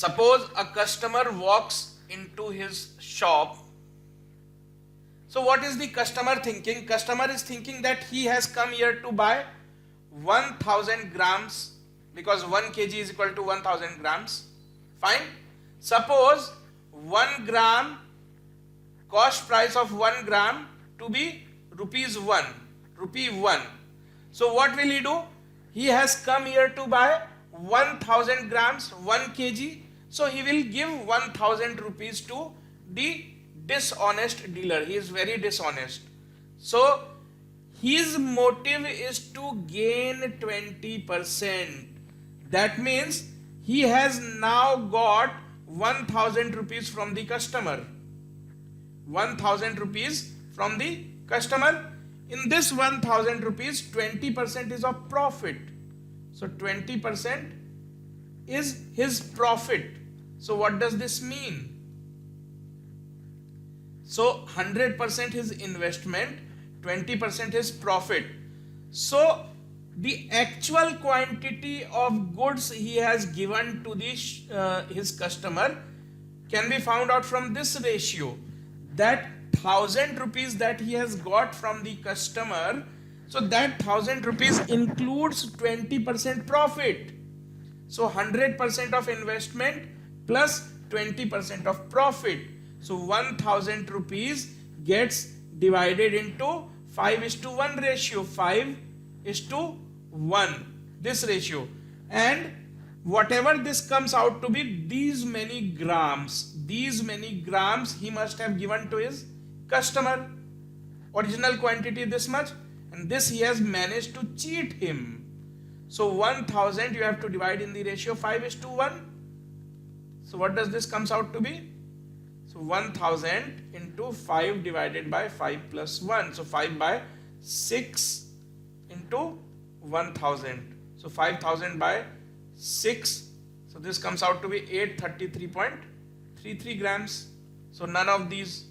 suppose a customer walks into his shop. So what is the customer thinking? Customer is thinking that he has come here to buy 1000 grams because 1 kg is equal to 1000 grams. Fine. Suppose 1 gram, cost price of 1 gram to be rupees 1, rupee 1. So what will he do? He has come here to buy 1000 grams, 1 kg. So he will give 1000 rupees to the dishonest dealer. He is very dishonest. So his motive is to gain 20%. That means he has now got 1000 rupees from the customer. 1000 rupees from the customer. In this 1000 rupees, 20% is of profit. So 20% is his profit. So what does this mean? So 100% his investment, 20% his profit. So the actual quantity of goods he has given to his customer can be found out from this ratio. That 1000 rupees that he has got from the customer, so that 1000 rupees includes 20% profit. So 100% of investment plus 20% of profit. So 1000 rupees gets divided into 5:1 ratio. 5:1, this ratio. And whatever this comes out to be, these many grams he must have given to his customer. Original quantity this much, and this he has managed to cheat him. So 1000 you have to divide in the ratio 5:1. So what does this comes out to be? So 1000 into 5 divided by 5 plus 1. So 5 by 6 into 1000. So 5000 by 6. So this comes out to be 833.33 grams. So none of these.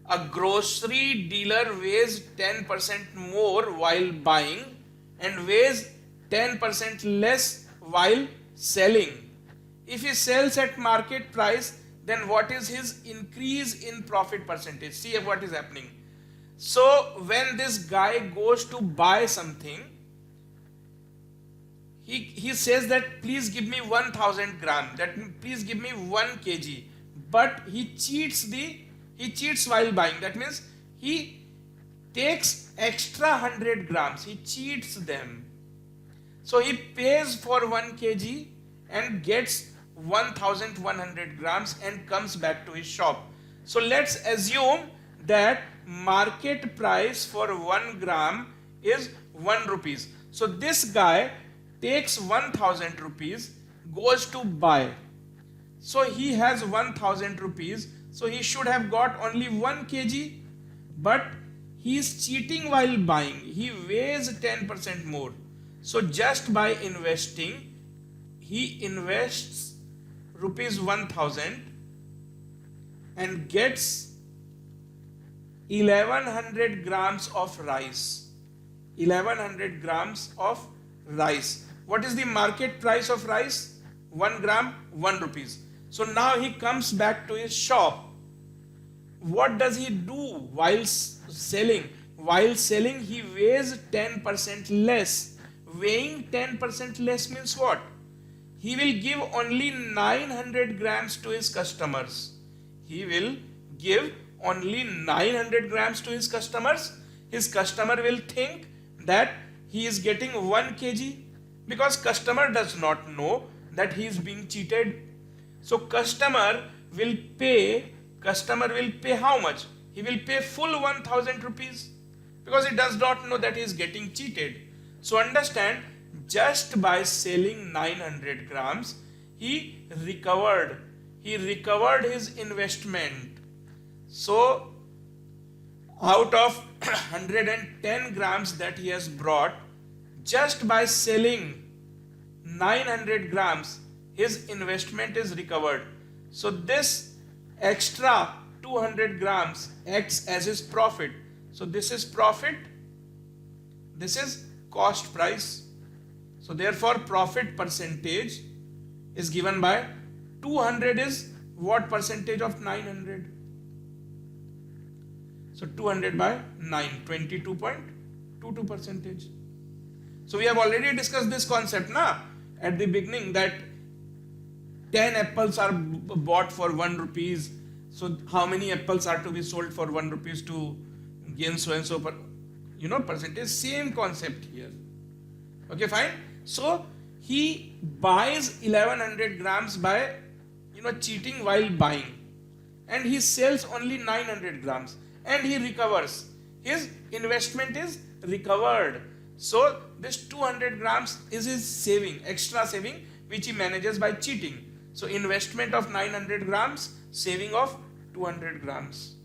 A grocery dealer weighs 10% more while buying and weighs 10% less while selling. If he sells at market price, then what is his increase in profit percentage? See what is happening. So when this guy goes to buy something, he says that please give me 1000 gram, that means please give me 1 kg, but he cheats while buying. That means he takes extra 100 grams, he cheats them. So he pays for 1 kg and gets 1100 grams and comes back to his shop. So let's assume that market price for 1 gram is 1 rupees. So this guy takes 1000 rupees, goes to buy. So he has 1000 rupees, so he should have got only 1 kg, but he is cheating while buying. He weighs 10% more. So just by investing, he invests rupees 1000 and gets 1100 grams of rice. 1100 grams of rice. What is the market price of rice? 1 gram, 1 rupees. So now he comes back to his shop. What does he do while selling? While selling, he weighs 10% less. Weighing 10% less means what? He will give only 900 grams to his customers. He will give only 900 grams to his customers. His customer will think that he is getting 1 kg, because customer does not know that he is being cheated. So customer will pay how much? He will pay full 1000 rupees, because he does not know that he is getting cheated. So understand, just by selling 900 grams, he recovered his investment. So out of 110 grams that he has brought, just by selling 900 grams, his investment is recovered. So this extra 200 grams acts as his profit. So this is profit, this is cost price. So therefore profit percentage is given by 200 is what percentage of 900? So 200 by 9, 22.22 percentage. So we have already discussed this concept at the beginning, that 10 apples are bought for 1 rupees. So how many apples are to be sold for 1 rupees to gain so and so percentage? Same concept here. Okay, fine. So he buys 1100 grams by cheating while buying, and he sells only 900 grams and he recovers. His investment is recovered. So this 200 grams is his saving, extra saving, which he manages by cheating. So investment of 900 grams, saving of 200 grams.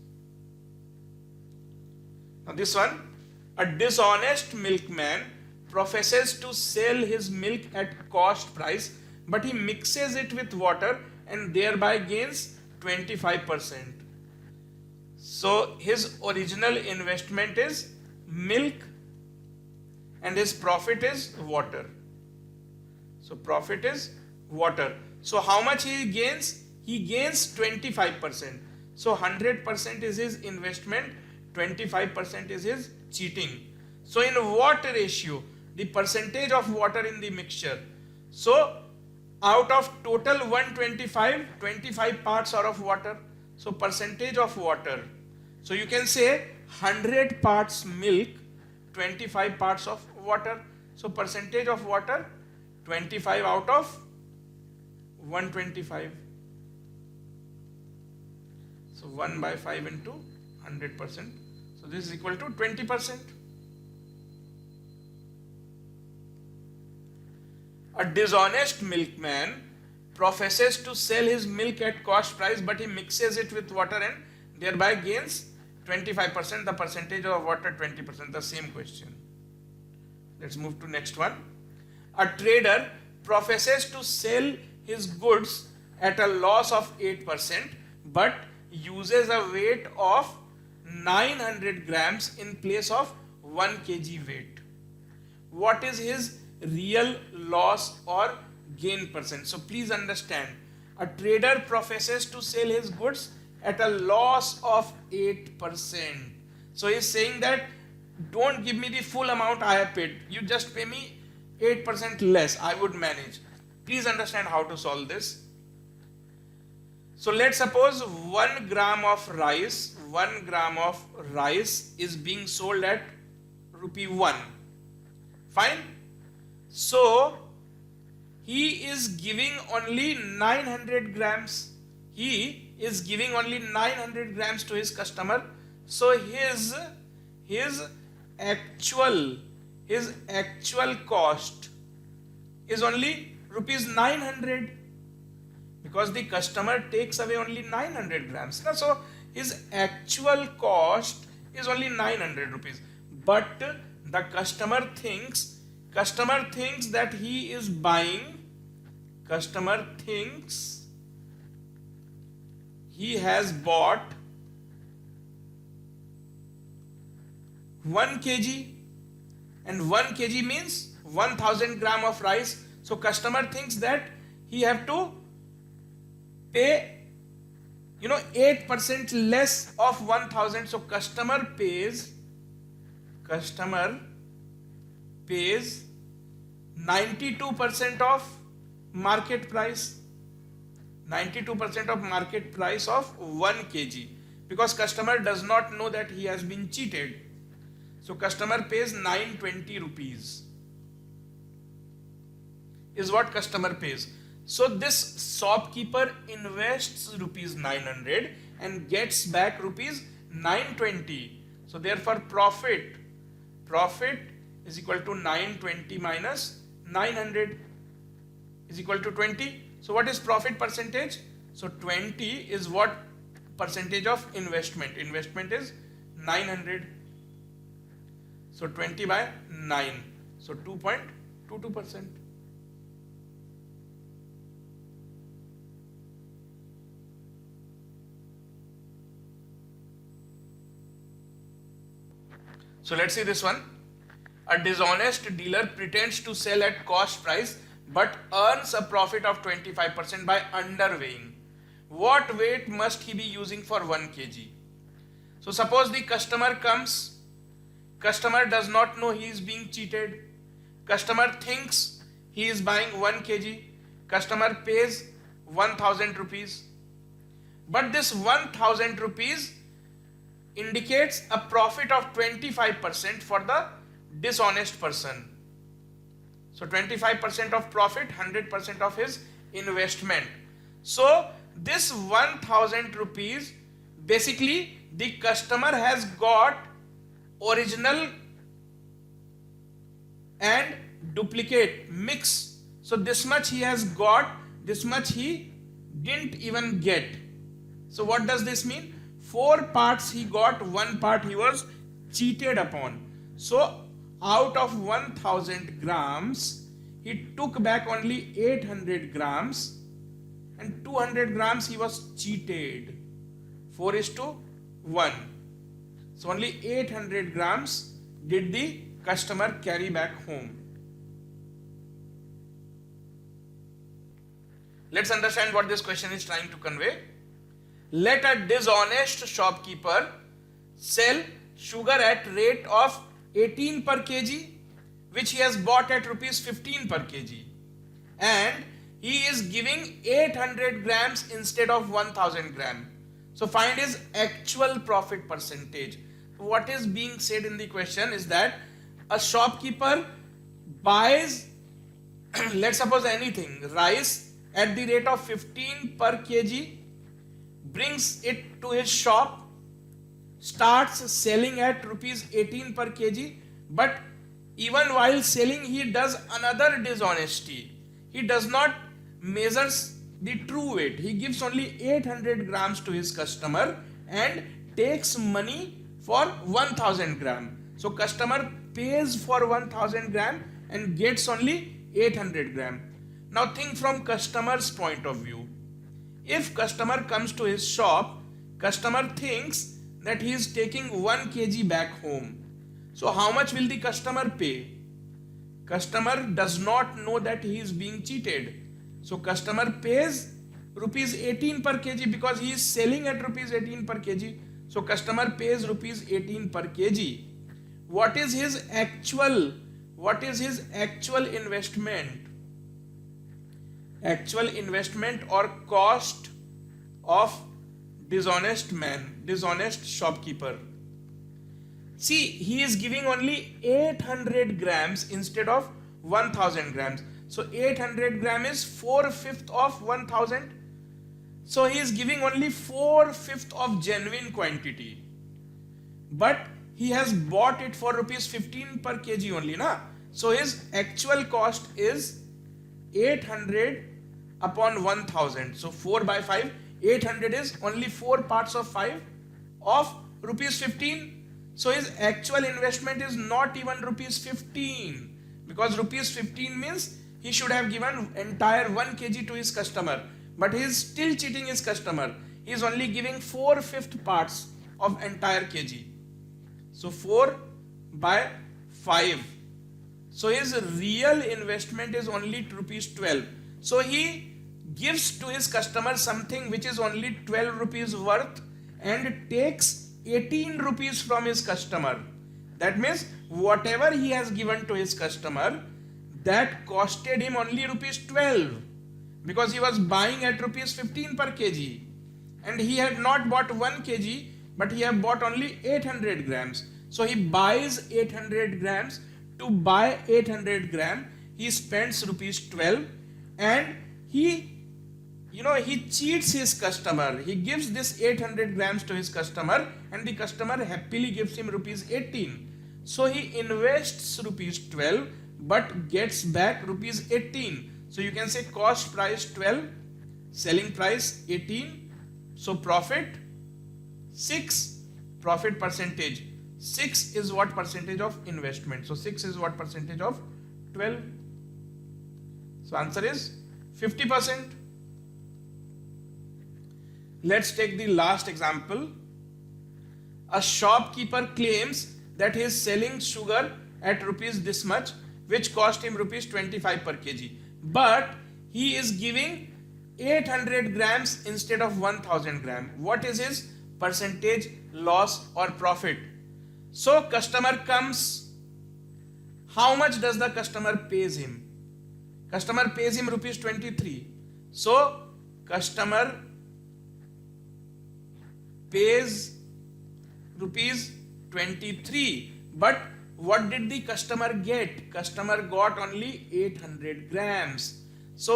Now this one, a dishonest milkman professes to sell his milk at cost price, but he mixes it with water and thereby gains 25%. So his original investment is milk and his profit is water. So profit is water. So how much he gains? He gains 25%. So 100% is his investment, 25% is his cheating. So in what ratio? The percentage of water in the mixture. So out of total 125, 25 parts are of water. So percentage of water. So you can say 100 parts milk, 25 parts of water. So percentage of water, 25 out of 125. So 1 by 5 into 100%. So this is equal to 20%. A dishonest milkman professes to sell his milk at cost price, but he mixes it with water and thereby gains 25%. The percentage of water 20%. The same question. Let's move to next one. A trader professes to sell his goods at a loss of 8%, but uses a weight of 900 grams in place of 1 kg weight. What is his real loss or gain percent? So please understand, a trader professes to sell his goods at a loss of 8%. So he is saying that don't give me the full amount I have paid, you just pay me 8% less, I would manage. Please understand how to solve this. So let's suppose 1 gram of rice, 1 gram of rice is being sold at rupee 1. Fine. So he is giving only 900 grams. He is giving only 900 grams to his customer. So his actual cost is only rupees 900, because the customer takes away only 900 grams. So his actual cost is only 900 rupees. But the customer thinks that he is buying, customer thinks he has bought 1 kg, and 1 kg means 1000 gram of rice. So customer thinks that he have to pay 8% less of 1000. So customer pays 92% of market price, 92% of market price of 1 kg, because customer does not know that he has been cheated. So customer pays 920 rupees is what customer pays. So this shopkeeper invests rupees 900 and gets back rupees 920. So therefore profit is equal to 920 minus 900 is equal to 20. So what is profit percentage? So 20 is what percentage of investment? Investment is 900. So 20 by 9. So 2.22%. So let's see this one. A dishonest dealer pretends to sell at cost price but earns a profit of 25% by underweighing. What weight must he be using for 1 kg? So suppose the customer comes, customer does not know he is being cheated, customer thinks he is buying 1 kg, customer pays 1000 rupees, but this 1000 rupees indicates a profit of 25% for the dishonest person. So 25% of profit, 100% of his investment. So this 1000 rupees, basically the customer has got original and duplicate mix. So this much he has got, this much he didn't even get. So what does this mean? 4 parts he got, 1 part he was cheated upon. So out of 1000 grams, he took back only 800 grams and 200 grams he was cheated. 4:1. So only 800 grams did the customer carry back home. Let's understand what this question is trying to convey. Let a dishonest shopkeeper sell sugar at rate of 18 per kg, which he has bought at rupees 15 per kg, and he is giving 800 grams instead of 1000 gram. So find his actual profit percentage. What is being said in the question is that a shopkeeper buys, let's suppose anything, rice at the rate of 15 per kg, brings it to his shop, starts selling at rupees 18 per kg, but even while selling he does another dishonesty. He does not measure the true weight. He gives only 800 grams to his customer and takes money for 1000 gram. So customer pays for 1000 gram and gets only 800 gram. Now think from customer's point of view. If customer comes to his shop, customer thinks that he is taking 1 kg back home. So how much will the customer pay? Customer does not know that he is being cheated. So customer pays rupees 18 per kg because he is selling at rupees 18 per kg. So customer pays rupees 18 per kg. What is his actual what is his actual investment? Actual investment or cost of dishonest man, dishonest shopkeeper. See, he is giving only 800 grams instead of 1000 grams. So 800 gram is 4/5 of 1000. So he is giving only 4/5 of genuine quantity. But he has bought it for rupees 15 per kg only, na? So his actual cost is 800 upon 1000. So 4 by 5, 800 is only 4 parts of 5 of rupees 15. So his actual investment is not even rupees 15, because rupees 15 means he should have given entire 1 kg to his customer, but he is still cheating his customer. He is only giving 4/5 parts of entire kg. So 4 by 5. So his real investment is only rupees 12. So he gives to his customer something which is only 12 rupees worth and takes 18 rupees from his customer. That means whatever he has given to his customer, that costed him only rupees 12, because he was buying at rupees 15 per kg, and he had not bought 1 kg, but he had bought only 800 grams. So he buys 800 grams. To buy 800 gram, he spends rupees 12, and he cheats his customer. He gives this 800 grams to his customer, and the customer happily gives him rupees 18. So he invests rupees 12 but gets back rupees 18. So you can say cost price 12, selling price 18. So profit 6, profit percentage 6 is what percentage of investment? So 6 is what percentage of 12? So answer is 50%. Let's take the last example. A shopkeeper claims that he is selling sugar at rupees this much, which cost him rupees 25 per kg. But he is giving 800 grams instead of 1000 gram. What is his percentage loss or profit? So customer comes. How much does the customer pays him? Customer pays him rupees 23. So customer pays rupees 23. But what did the customer get? Customer got only 800 grams. So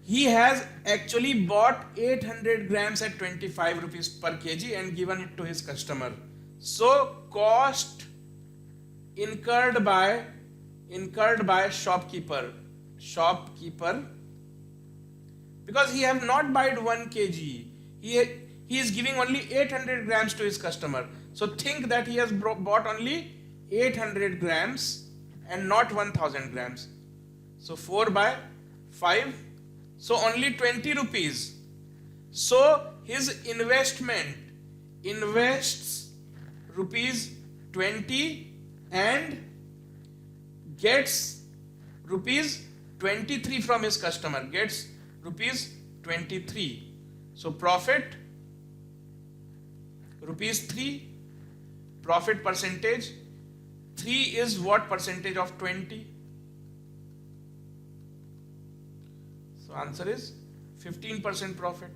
he has actually bought 800 grams at 25 rupees per kg and given it to his customer. So cost incurred by shopkeeper, because he have not bought 1 kg. He is giving only 800 grams to his customer. So think that he has bought only 800 grams and not 1000 grams. So 4 by 5. So only 20 rupees. So his investment invests rupees 20 and gets rupees 23 from his customer. Gets rupees 23. So profit rupees 3. Profit percentage 3 is what percentage of 20? So answer is 15% profit.